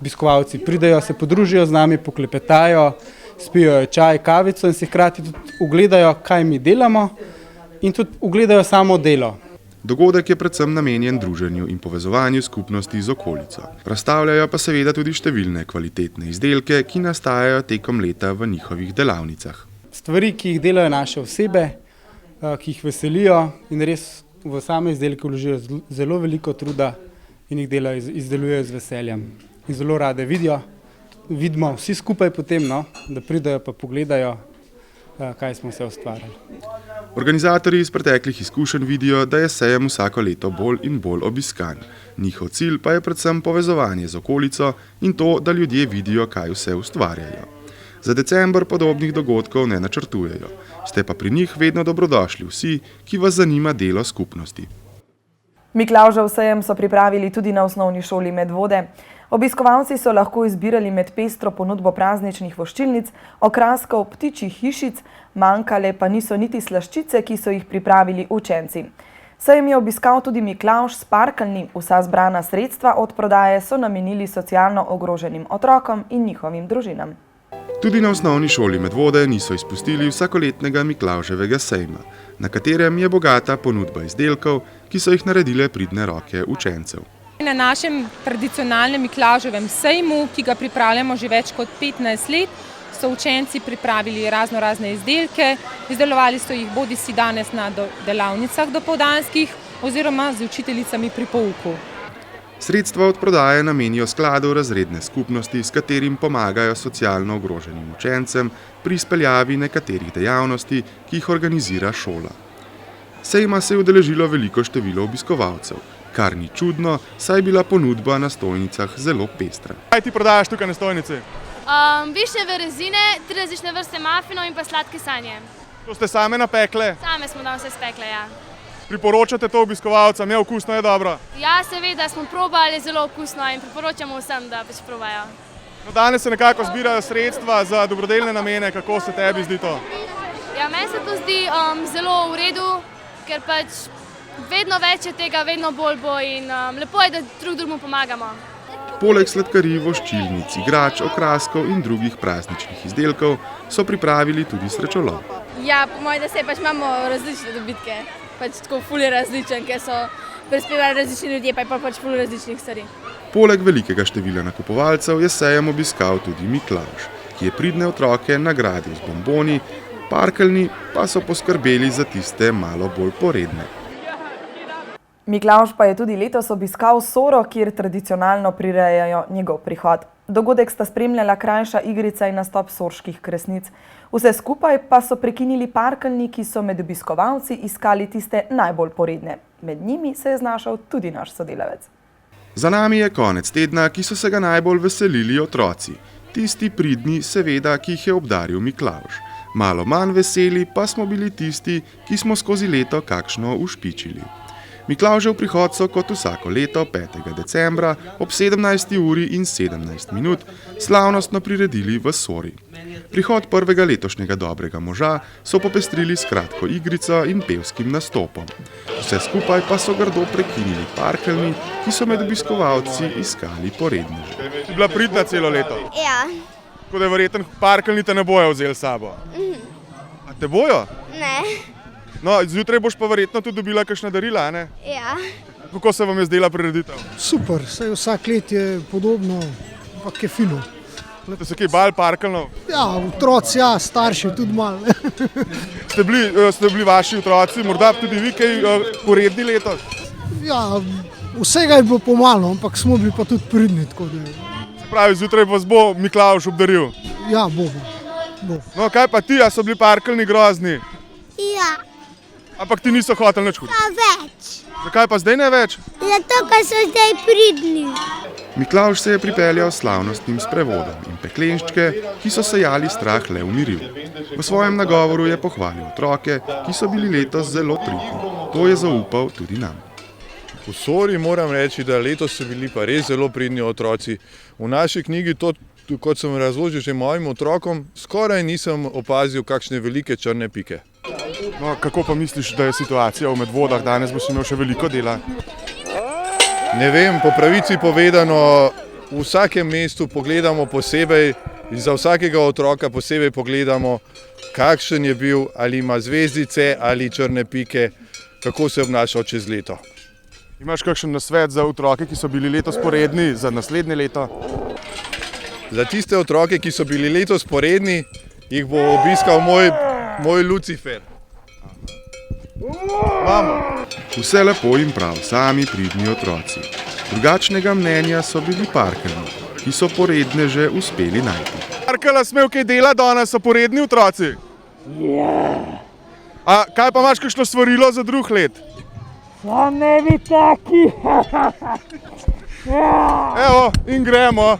obiskovalci pridejo, se podružijo z nami, poklepetajo, spijo čaj, kavico in si hkrati tudi ugledajo, kaj mi delamo in tudi ugledajo samo delo. Dogodek je predvsem namenjen druženju in povezovanju skupnosti z okolico. Razstavljajo pa seveda tudi številne kvalitetne izdelke, ki nastajajo tekom leta v njihovih delavnicah. Stvari, ki jih delajo naše osebe, ki jih veselijo in res v same izdelke vložijo zelo veliko truda in jih izdelujejo z veseljem. In zelo rade vidimo vsi skupaj potem, da pridejo pa pogledajo, kaj smo vse ustvarjali. Organizatorji iz preteklih izkušenj vidijo, da je sejem vsako leto bolj in bolj obiskan. Njihov cilj pa je predvsem povezovanje z okolico in to, da ljudje vidijo, kaj vse ustvarjajo. Za december podobnih dogodkov ne načrtujejo, ste pa pri njih vedno dobrodošli vsi, ki vas zanima delo skupnosti. Miklavžev sejem so pripravili tudi na osnovni šoli Medvode. Obiskovalci so lahko izbirali med pestro ponudbo prazničnih voščilnic, okraskov, ptičjih hišic, manjkale pa niso niti slaščice, ki so jih pripravili učenci. Sejem je obiskal tudi Miklavž Sparkalni, vsa zbrana sredstva od prodaje so namenili socialno ogroženim otrokom in njihovim družinam. Tudi na osnovni šoli Medvode niso izpustili vsakoletnega Miklavževega sejma, na katerem je bogata ponudba izdelkov, ki so jih naredile pridne roke učencev. Na našem tradicionalnem Miklavževem sejmu, ki ga pripravljamo že več kot 15 let, so učenci pripravili razne izdelke, izdelovali so jih bodisi danes na delavnicah dopoldanskih oziroma z učiteljicami pri pouku. Sredstva od prodaje namenijo skladu razredne skupnosti, s katerim pomagajo socialno ogroženim učencem pri izpeljavi nekaterih dejavnosti, ki jih organizira šola. Sejma se je udeležilo veliko število obiskovalcev, kar ni čudno, saj je bila ponudba na stojnicah zelo pestra. Kaj ti prodajaš tukaj na stojnici? Višnjeve rezine, 3 različne vrste mafinov in pa sladke sanje. To ste same napekle? Same smo danes vse spekle, ja. Priporočate to obiskovalcem, je okusno, je dobro? Ja, seveda smo probali, zelo okusno in priporočamo vsem, da pač probajo. No, danes se nekako zbirajo sredstva za dobrodelne namene, kako se tebi zdi to? Ja, meni se to zdi zelo v redu, ker pač vedno več je tega, vedno bolj bo in lepo je, da drug drugemu pomagamo. Poleg sladkarij, voščilnic, igrač, okraskov in drugih prazničnih izdelkov so pripravili tudi srečolov. Ja, po mojem, da se pač imamo različne dobitke. Pač tako ful je različen, ker so prispevali različni ljudje, pa je pač ful različnih stvari. Poleg velikega števila nakupovalcev je sejem obiskal tudi Miklavž, ki je pridne otroke nagradil z bomboni, Parkeljni pa so poskrbeli za tiste malo bolj poredne. Miklavž pa je tudi letos obiskal Soro, kjer tradicionalno prirejajo njegov prihod. Dogodek sta spremljala krajša igrica in nastop sorških kresnic. Vse skupaj pa so prekinili Parkeljni, ki so med obiskovalci iskali tiste najbolj poredne. Med njimi se je znašel tudi naš sodelavec. Za nami je konec tedna, ki so se ga najbolj veselili otroci. Tisti pridni, seveda, ki jih je obdaril Miklavž. Malo manj veseli pa smo bili tisti, ki smo skozi leto kakšno ušpičili. Miklavžev prihod so kot vsako leto 5. decembra ob 17. uri in 17 minut slavnostno priredili v Sori. Prihod prvega letošnjega dobrega moža so popestrili s kratko igrico in pevskim nastopom. Vse skupaj pa so grdo prekinili Parkeljni, ki so med obiskovalci iskali poredneže. Si bila pridna celo leto? Ja. Tako da verjetno Parkeljni te ne bojo vzeli s sabo. A te bojo? Ne. No, zjutraj boš pa verjetno tudi dobila kakšna darila, ne? Ja. Kako se vam je zdela prireditev? Super, saj vsak let je podobno, ampak je fino. Ste se kaj bali Parkeljnov? Ja, otroci, ja, starši tudi malo. Ste bili vaši otroci, morda tudi vi kaj poredni letos? Ja, vsega je bilo pomalo, ampak smo bili pa tudi pridni. Se pravi, zjutraj vas bo Miklavž obdaril? Ja, bo. No, kaj pa ti, a so bili Parkeljni grozni? Ja. Ampak ti niso hoteli nič huditi? Pa več. Zakaj pa zdaj ne več? Zato, ker so zdaj pridni. Miklavž se je pripeljal s slavnostnim sprevodom in peklenščke, ki so sejali strah le umiril. V svojem nagovoru je pohvalil otroke, ki so bili letos zelo pridni. To je zaupal tudi nam. V Sori moram reči, da letos so bili pa res zelo pridni otroci. V naši knjigi, kot sem razložil že mojim otrokom, skoraj nisem opazil kakšne velike črne pike. No, kako pa misliš, da je situacija v Medvodah? Danes boš imel še veliko dela. Ne vem, po pravici povedano, v vsakem mestu pogledamo posebej in za vsakega otroka posebej pogledamo, kakšen je bil, ali ima zvezdice ali črne pike. kako se je obnašal čez leto. Imaš kakšen nasvet za otroke, ki so bili letos poredni za naslednje leto? Za tiste otroke, ki so bili letos poredni, jih bo obiskal moj Lucifer. Mamo. Vse lepo in prav, sami pridni otroci. Drugačnega mnenja so bili parkeljni, ki so poredne že uspeli najti. Parkelj smel kaj dela danes, so poredni otroci? Ja. A kaj pa imaš kakšno svarilo za drug let? Sam ne bi taki. Evo, in gremo.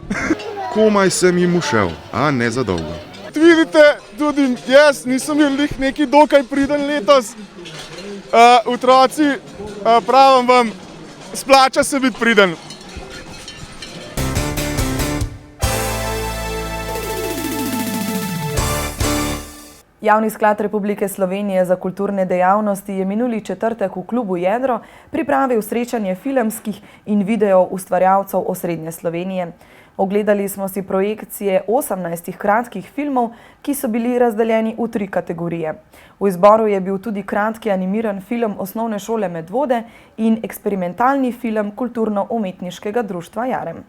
Komaj sem jim ušel, a ne za dolgo. Vidite, tudi jaz nisem bil neki dokaj priden letos. Otroci, pravim vam, splača se biti priden. Javni sklad Republike Slovenije za kulturne dejavnosti je minuli četrtek v klubu Jedro pripravil srečanje filmskih in video ustvarjalcev osrednje Slovenije. Ogledali smo si projekcije 18 kratkih filmov, ki so bili razdeljeni v 3 kategorije. V izboru je bil tudi kratki animiran film Osnovne šole Medvode in eksperimentalni film Kulturno-umetniškega društva Jarem.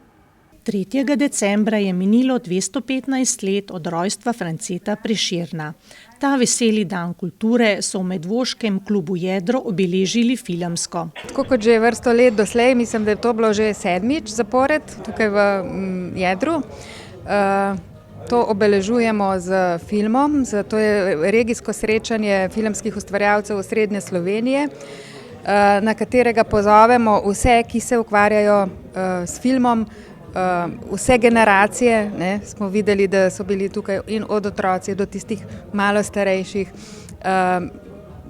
3. decembra je minilo 215 let od rojstva Franceta Prešerna. Ta veseli dan kulture so v medvoškem klubu Jedro obeležili filmsko. Tako kot že vrsto let doslej, mislim, da je to bilo že 7. zapored tukaj v Jedru. To obeležujemo z filmom, to je regijsko srečanje filmskih ustvarjalcev osrednje Slovenije, na katerega pozovemo vse, ki se ukvarjajo s filmom, vse generacije, smo videli, da so bili tukaj in od otroci do tistih malo starejših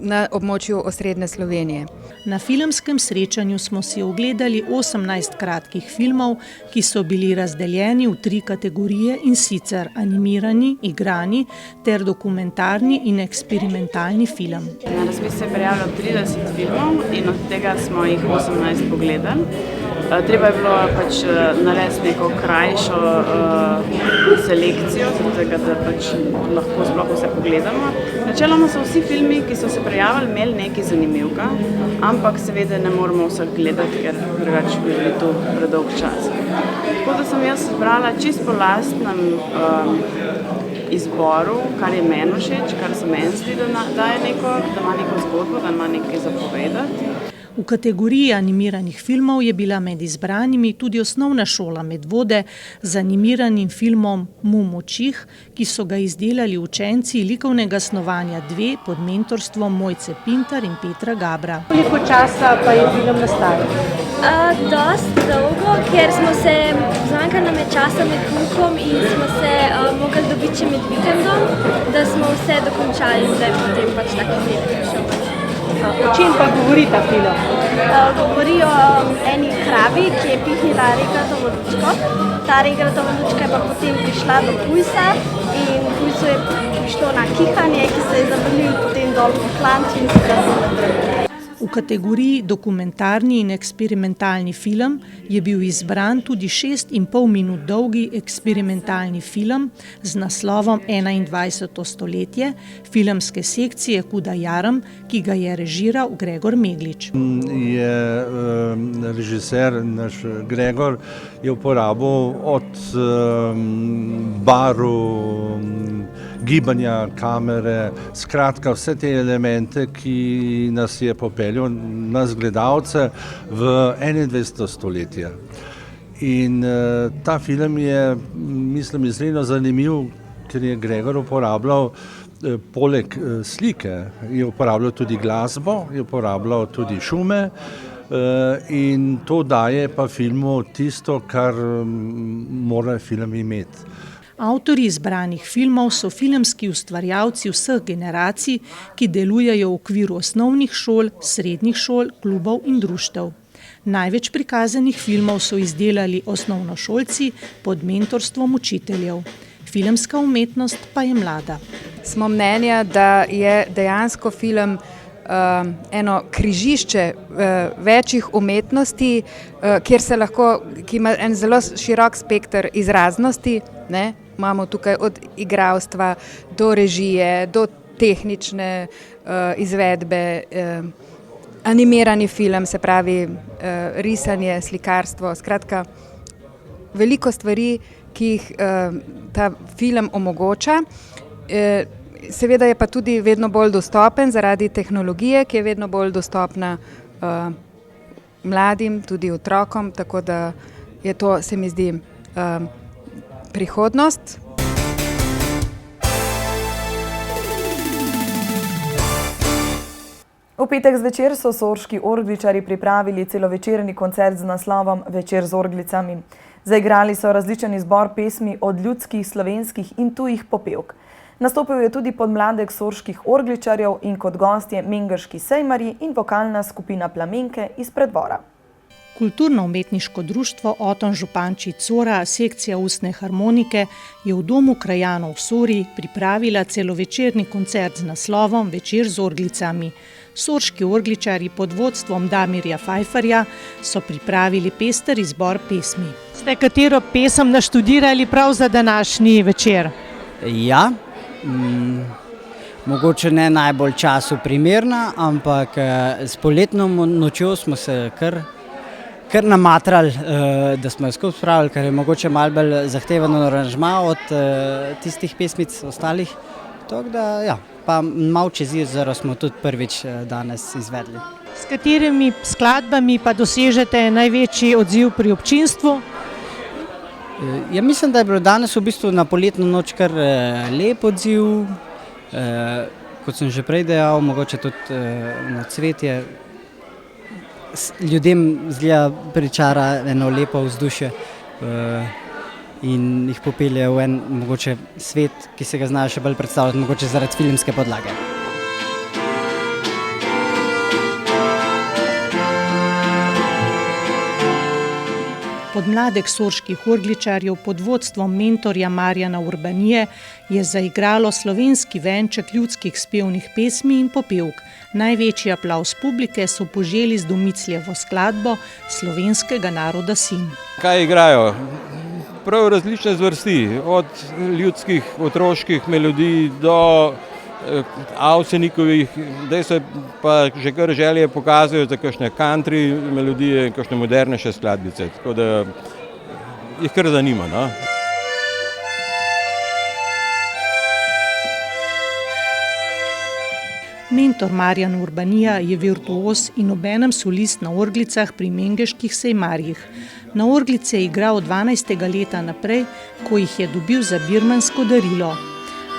na območju osrednje Slovenije. Na filmskem srečanju smo si ogledali 18 kratkih filmov, ki so bili razdeljeni v 3 kategorije, in sicer animirani, igrani ter dokumentarni in eksperimentalni film. Na razpis se je prijavilo 30 filmov in od tega smo jih 18 pogledali. Treba je bilo pač narediti neko krajšo selekcijo, zato da pač lahko sploh vse pogledamo. Načeloma so vsi filmi, ki so se prijavili, imeli nekaj zanimivka, ampak seveda ne moramo vsak gledati, ker drugače bi bili tu predolg čas. Tako da sem jaz izbrala čisto po lastnem izboru, kar je meni všeč, kar se meni zdi, da ima neko zgodbo, da ima nekaj zapovedati. V kategoriji animiranih filmov je bila med izbranimi tudi Osnovna šola Medvode z animiranim filmom Mumočih, ki so ga izdelali učenci likovnega snovanja 2 pod mentorstvom Mojce Pintar in Petra Gabra. Koliko časa pa je film nastajal? Dosti dolgo, ker zmanjkalo nam je časa med poukom in smo se mogli dobiti še med vikendom, da smo vse dokončali in da je potem pač tako prišel. O čem pa govori ta film? Govori o eni kravi, ki je pihnila regratovo lučko. Ta regratova lučka je pa potem prišla do pujsa in pujsu je prišlo na kihanje, ki se je zavrnil potem dol po klancu in se ga zavrnil. V kategoriji dokumentarni in eksperimentalni film je bil izbran tudi 6,5 minut dolgi eksperimentalni film z naslovom 21. stoletje filmske sekcije Kuda Jarem, ki ga je režiral Gregor Meglič. Režiser naš Gregor je uporabil od baru, gibanja kamere, skratka vse te elemente, ki nas je popeljal, nas gledalce, v 21. stoletje. In ta film je, mislim, izredno zanimiv, ker je Gregor uporabljal poleg slike, je uporabljal tudi glasbo, je uporabljal tudi šume, in to daje pa filmu tisto, kar mora film imeti. Avtorji izbranih filmov so filmski ustvarjalci vseh generacij, ki delujejo v okviru osnovnih šol, srednjih šol, klubov in društev. Največ prikazanih filmov so izdelali osnovnošolci pod mentorstvom učiteljev. Filmska umetnost pa je mlada. Smo mnenja, da je dejansko film eno križišče večjih umetnosti, ki ima en zelo širok spekter izraznosti. Imamo tukaj od igralstva do režije, do tehnične izvedbe animirani film, se pravi risanje, slikarstvo, skratka veliko stvari, ki jih ta film omogoča. Seveda je pa tudi vedno bolj dostopen zaradi tehnologije, ki je vedno bolj dostopna mladim, tudi otrokom, tako da je to, se mi zdi, prihodnost. V petek zvečer so sorški orgličarji pripravili celovečerni koncert z naslovom Večer z orglicami. Zaigrali so različen izbor pesmi od ljudskih, slovenskih in tujih popevk. Nastopil je tudi podmladek sorških orgličarjev in kot gostje mengerški sejmarji in vokalna skupina Plamenke iz Preddvora. Kulturno-umetniško društvo Oton Župančič Sora, sekcija ustne harmonike, je v Domu krajanov v Sori pripravila celovečerni koncert z naslovom Večer z orglicami. Sorški orgličarji pod vodstvom Damirja Fajfarja so pripravili pester izbor pesmi. Ste katero pesem naštudirali prav za današnji večer? Ja, mogoče ne najbolj času primerna, ampak s poletno nočjo smo se kar namatrali, da smo jo skupaj spravili, ker je mogoče malo bolj zahtevano aranžma od tistih pesmic ostalih. Tako da, ja, pa malo čez jezero smo tudi prvič danes izvedli. S katerimi skladbami pa dosežete največji odziv pri občinstvu? Ja, mislim, da je bilo danes v bistvu na poletno noč kar lep odziv. Kot sem že prej dejal, mogoče tudi na cvetje. Ljudem zgleda pričara eno lepo vzdušje in jih popelje v en mogoče svet, ki se ga znajo še bolj predstavljati, mogoče zaradi filmske podlage. Podmladek sorških orgličarjev pod vodstvom mentorja Marjana Urbanije je zaigralo slovenski venček ljudskih spevnih pesmi in popevk. Največji aplavz publike so poželi z Domicljevo skladbo Slovenskega naroda sin. Kaj igrajo? Prav različne zvrsti, od ljudskih otroških melodij do Avsenikovih, zdaj se pa že kar želje pokazujejo za kakšne country melodije in kakšne modernejše skladbice, tako da jih kar zanima, no? Mentor Marjan Urbanija je virtuoz in obenem solist na orglicah pri mengeških sejmarjih. Na orglice je igral od 12. leta naprej, ko jih je dobil za birmansko darilo.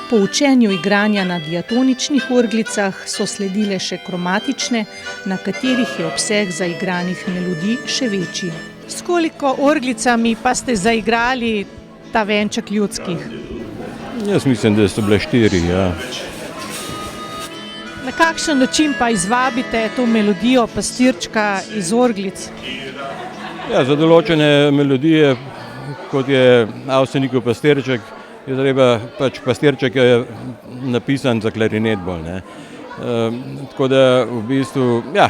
Po učenju igranja na diatoničnih orglicah so sledile še kromatične, na katerih je obseg zaigranih melodij še večji. S koliko orglicami pa ste zaigrali ta venček ljudskih? Jaz mislim, da so bile 4, ja. Na kakšen način pa izvabite to melodijo pastirčka iz orglic? Ja, za določene melodije, kot je Avsenikov pastirček, je treba, pač pastirček je napisan za klarinet bolj, ne. Tako da v bistvu, ja,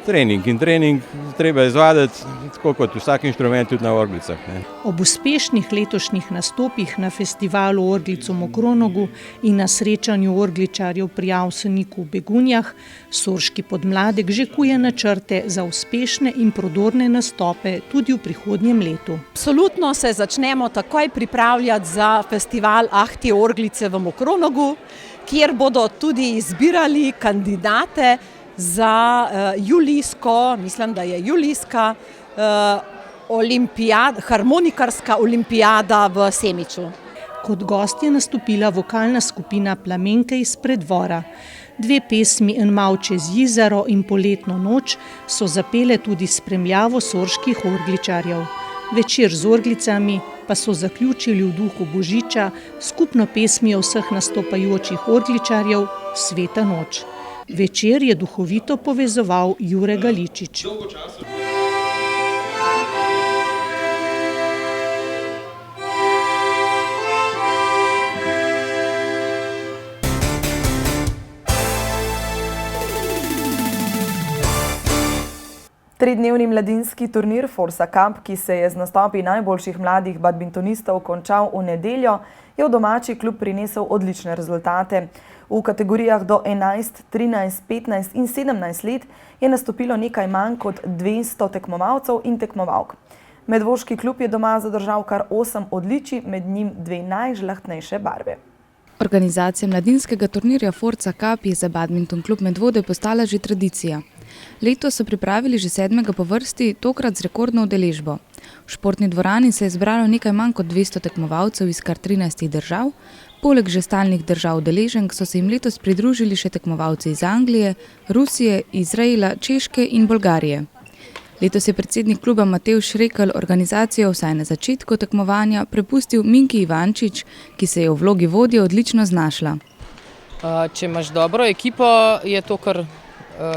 trening treba izvaditi, tako kot vsak inštrument tudi na orglicah, ne. Ob uspešnih letošnjih nastopih na festivalu Orglic v Mokronogu in na srečanju orgličarjev pri Avseniku v Begunjah, sorški podmladek že kuje načrte za uspešne in prodorne nastope tudi v prihodnjem letu. Absolutno se začnemo takoj pripravljati za festival Ahti Orglice v Mokronogu, kjer bodo tudi izbirali kandidate za julijsko, mislim, da je julijska harmonikarska olimpijada v Semiču. Kot gost je nastopila vokalna skupina Plamenke iz Preddvora. 2 pesmi En mal čez jezero in Poletno noč so zapele tudi spremljavo sorških orgličarjev. Večer z orglicami pa so zaključili v duhu Božiča skupno pesmijo vseh nastopajočih orgličarjev Sveta noč. Večer je duhovito povezoval Jure Galičič. Tridnevni mladinski turnir Forsa Cup, ki se je z nastopi najboljših mladih badmintonistov končal v nedeljo, je v domači klub prinesel odlične rezultate. V kategorijah do 11, 13, 15 in 17 let je nastopilo nekaj manj kot 200 tekmovalcev in tekmovalk. Medvoški klub je doma zadržal kar 8 odličij, med njim 2 najžlahtnejše barve. Organizacija mladinskega turnirja Forza Cup je za badminton klub Medvode postala že tradicija. Letos so pripravili že 7. po vrsti, tokrat z rekordno udeležbo. V športni dvorani se je zbralo nekaj manj kot 200 tekmovalcev iz kar 13 držav. Poleg že stalnih držav udeleženk so se jim letos pridružili še tekmovalci iz Anglije, Rusije, Izraela, Češke in Bolgarije. Letos je predsednik kluba Matevž Rekelj organizacijo vsaj na začetku tekmovanja prepustil Minki Ivančič, ki se je v vlogi vodje odlično znašla. Če imaš dobro ekipo, je to kar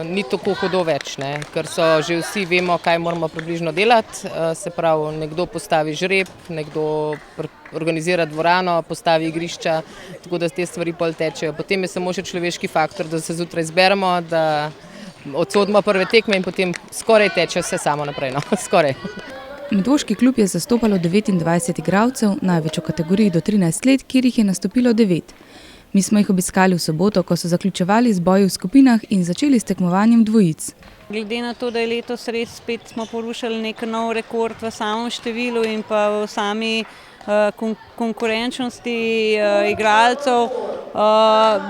ni tako hudo več, ker so že vsi vemo, kaj moramo približno delati, se pravi, nekdo postavi žreb, nekdo organizira dvorano, postavi igrišča, tako da te stvari pol tečejo. Potem je samo še človeški faktor, da se zjutraj zberemo, da odsodimo prve tekme in potem skoraj teče vse samo naprej, skoraj. Medvoški klub je zastopalo 29 igralcev, največ v kategoriji do 13 let, kjer jih je nastopilo 9. Mi smo jih obiskali v soboto, ko so zaključevali z boji v skupinah in začeli s tekmovanjem dvojic. Glede na to, da je letos res spet smo porušili nek nov rekord v samem številu in pa v sami konkurenčnosti igralcev,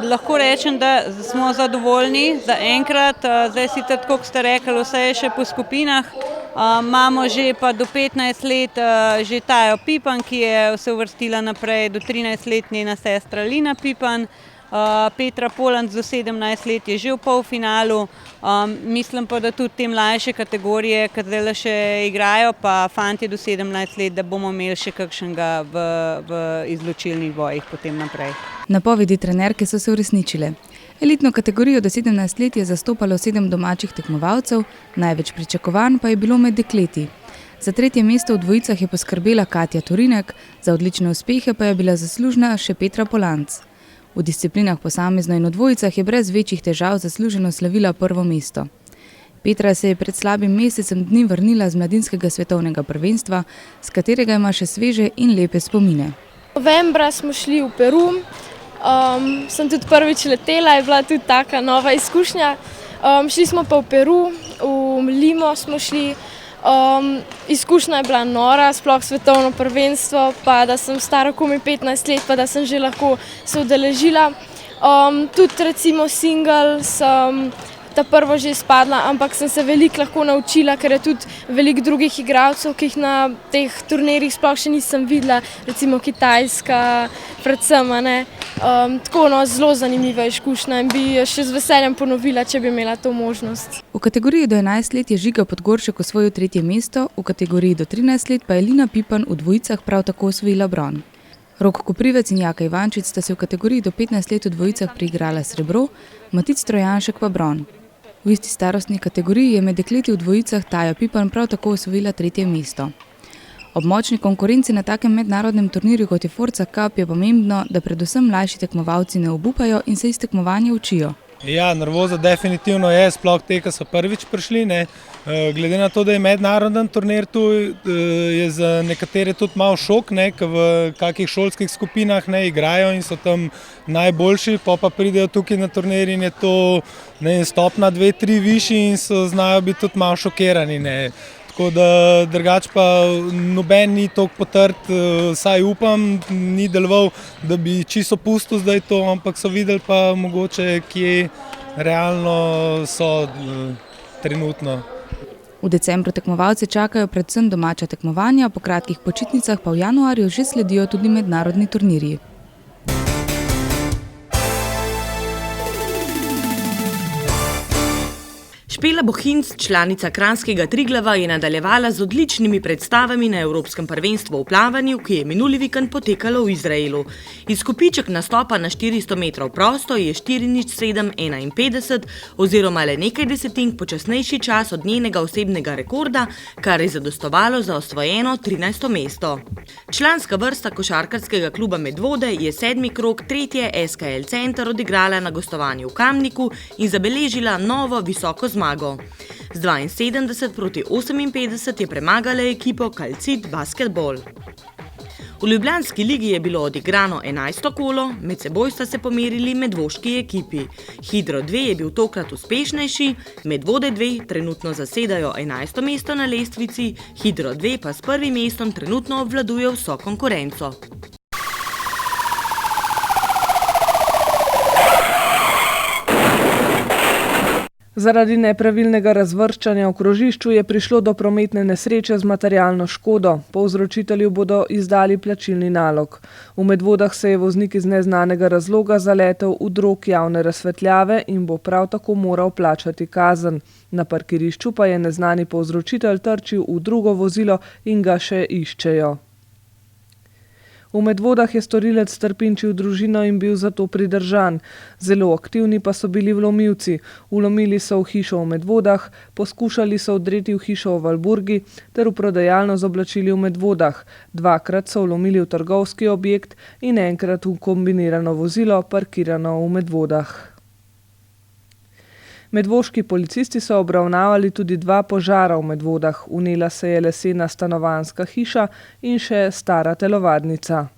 lahko rečem, da smo zadovoljni za enkrat. Zdaj sicer, tako kot ste rekli, vse je še po skupinah. Imamo že pa do 15 let že Tajo Pipan, ki je se uvrstila naprej, do 13 let njena sestra Lina Pipan. Petra Poland do 17 let je že v polfinalu. Mislim pa, da tudi te mlajše kategorije, ki zdaj še igrajo, pa fantje do 17 let, da bomo imeli še kakšnega v izločilnih bojih potem naprej. Napovedi trenerke so se uresničile. Elitno kategorijo do 17 let je zastopalo 7 domačih tekmovalcev, največ pričakovanj pa je bilo med dekleti. Za 3. mesto v dvojicah je poskrbela Katja Torinek, za odlične uspehe pa je bila zaslužna še Petra Polanc. V disciplinah posamezno in v dvojicah je brez večjih težav zasluženo slavila prvo mesto. Petra se je pred slabim mesecem dni vrnila z mladinskega svetovnega prvenstva, s katerega ima še sveže in lepe spomine. Novembra smo šli v Peru. Sem tudi prvič letela, je bila tudi taka nova izkušnja. Šli smo pa v Peru, v Limo smo šli. Izkušnja je bila nora, sploh svetovno prvenstvo, pa da sem stara komaj 15 let, pa da sem že lahko se udeležila. Tudi recimo single sem ta prvo že izpadla, ampak sem se veliko lahko naučila, ker je tudi veliko drugih igralcev, ki jih na teh turnirjih sploh še nisem videla, recimo Kitajska, predvsem. Tako zelo zanimiva izkušnja in bi še z veseljem ponovila, če bi imela to možnost. V kategoriji do 11 let je Žiga Podgoršek osvojil 3. mesto, v kategoriji do 13 let pa je Lina Pipan v dvojicah prav tako osvojila bron. Rok Koprivec in Jaka Ivančič sta se v kategoriji do 15 let v dvojicah priigrala srebro, Matic Trojanšek pa bron. V isti starostni kategoriji je med dekleti v dvojicah Taja Pipan prav tako osvojila 3. mesto. Ob močni konkurenci na takem mednarodnem turnirju kot je Forza Cup je pomembno, da predvsem mlajši tekmovalci ne obupajo in se iz tekmovanja učijo. Ja, nervoza definitivno je, sploh te, ki so prvič prišli. Glede na to, da je mednaroden turnir tu, je za nekatere tudi malo šok, ki v kakih šolskih skupinah igrajo in so tam najboljši, pa pridejo tukaj na turnir in je to stopna 2-3 višji in so znajo biti tudi malo šokirani. Tako da drugač pa noben ni toliko potrt, saj upam, ni deloval, da bi čisto pustil zdaj to, ampak so videli pa mogoče, kje realno so trenutno. V decembru tekmovalce čakajo predvsem domača tekmovanja, po kratkih počitnicah pa v januarju že sledijo tudi mednarodni turnirji. Špela Bohinc, članica Kranjskega Triglava, je nadaljevala z odličnimi predstavami na Evropskem prvenstvu v plavanju, ki je minuli vikend potekalo v Izraelu. Izkupiček nastopa na 400 metrov prosto je 4:07:51 oziroma le nekaj desetink počasnejši čas od njenega osebnega rekorda, kar je zadostovalo za osvojeno 13. mesto. Članska vrsta košarkarskega kluba Medvode je 7. krog 3. SKL Center odigrala na gostovanju v Kamniku in zabeležila novo visoko zmago. Z 72 proti 58 je premagala ekipo Calcit Basketball. V Ljubljanski ligi je bilo odigrano 11. kolo, med seboj sta se pomerili medvoški ekipi. Hidro 2 je bil tokrat uspešnejši, Medvode 2 trenutno zasedajo 11. mesto na lestvici, Hidro 2 pa s prvim mestom trenutno obvladuje vso konkurenco. Zaradi nepravilnega razvrščanja v krožišču je prišlo do prometne nesreče z materialno škodo. Povzročitelju bodo izdali plačilni nalog. V Medvodah se je voznik iz neznanega razloga zaletel v drog javne razsvetljave in bo prav tako moral plačati kazen. Na parkirišču pa je neznani povzročitelj trčil v drugo vozilo in ga še iščejo. V Medvodah je storilec trpinčil družino in bil zato pridržan. Zelo aktivni pa so bili vlomilci. Vlomili so v hišo v Medvodah, poskušali so vdreti v hišo v Valburgi ter v prodajalno z oblačili v Medvodah. Dvakrat so vlomili v trgovski objekt in enkrat v kombinirano vozilo parkirano v Medvodah. Medvoški policisti so obravnavali tudi 2 požara v Medvodah. Vnela se je lesena stanovanjska hiša in še stara telovadnica.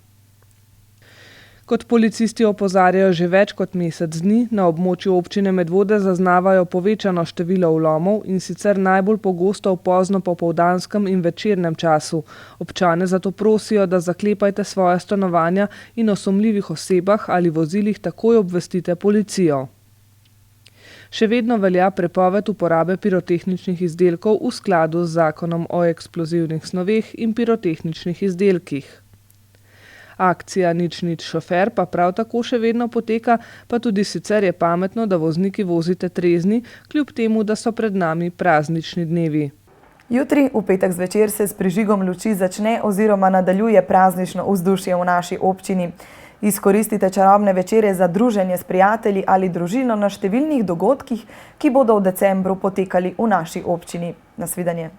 Kot policisti opozarjajo že več kot mesec dni, na območju občine Medvode zaznavajo povečano število vlomov in sicer najbolj pogosto v pozno popoldanskem in večernem času. Občane zato prosijo, da zaklepajte svoja stanovanja in o sumljivih osebah ali vozilih takoj obvestite policijo. Še vedno velja prepoved uporabe pirotehničnih izdelkov v skladu z zakonom o eksplozivnih snoveh in pirotehničnih izdelkih. Akcija Nič nič šofer pa prav tako še vedno poteka, pa tudi sicer je pametno, da vozniki vozite trezni, kljub temu, da so pred nami praznični dnevi. Jutri, v petek zvečer, se s prižigom luči začne oziroma nadaljuje praznično vzdušje v naši občini. Izkoristite čarobne večere za druženje s prijatelji ali družino na številnih dogodkih, ki bodo v decembru potekali v naši občini. Nasvidenje.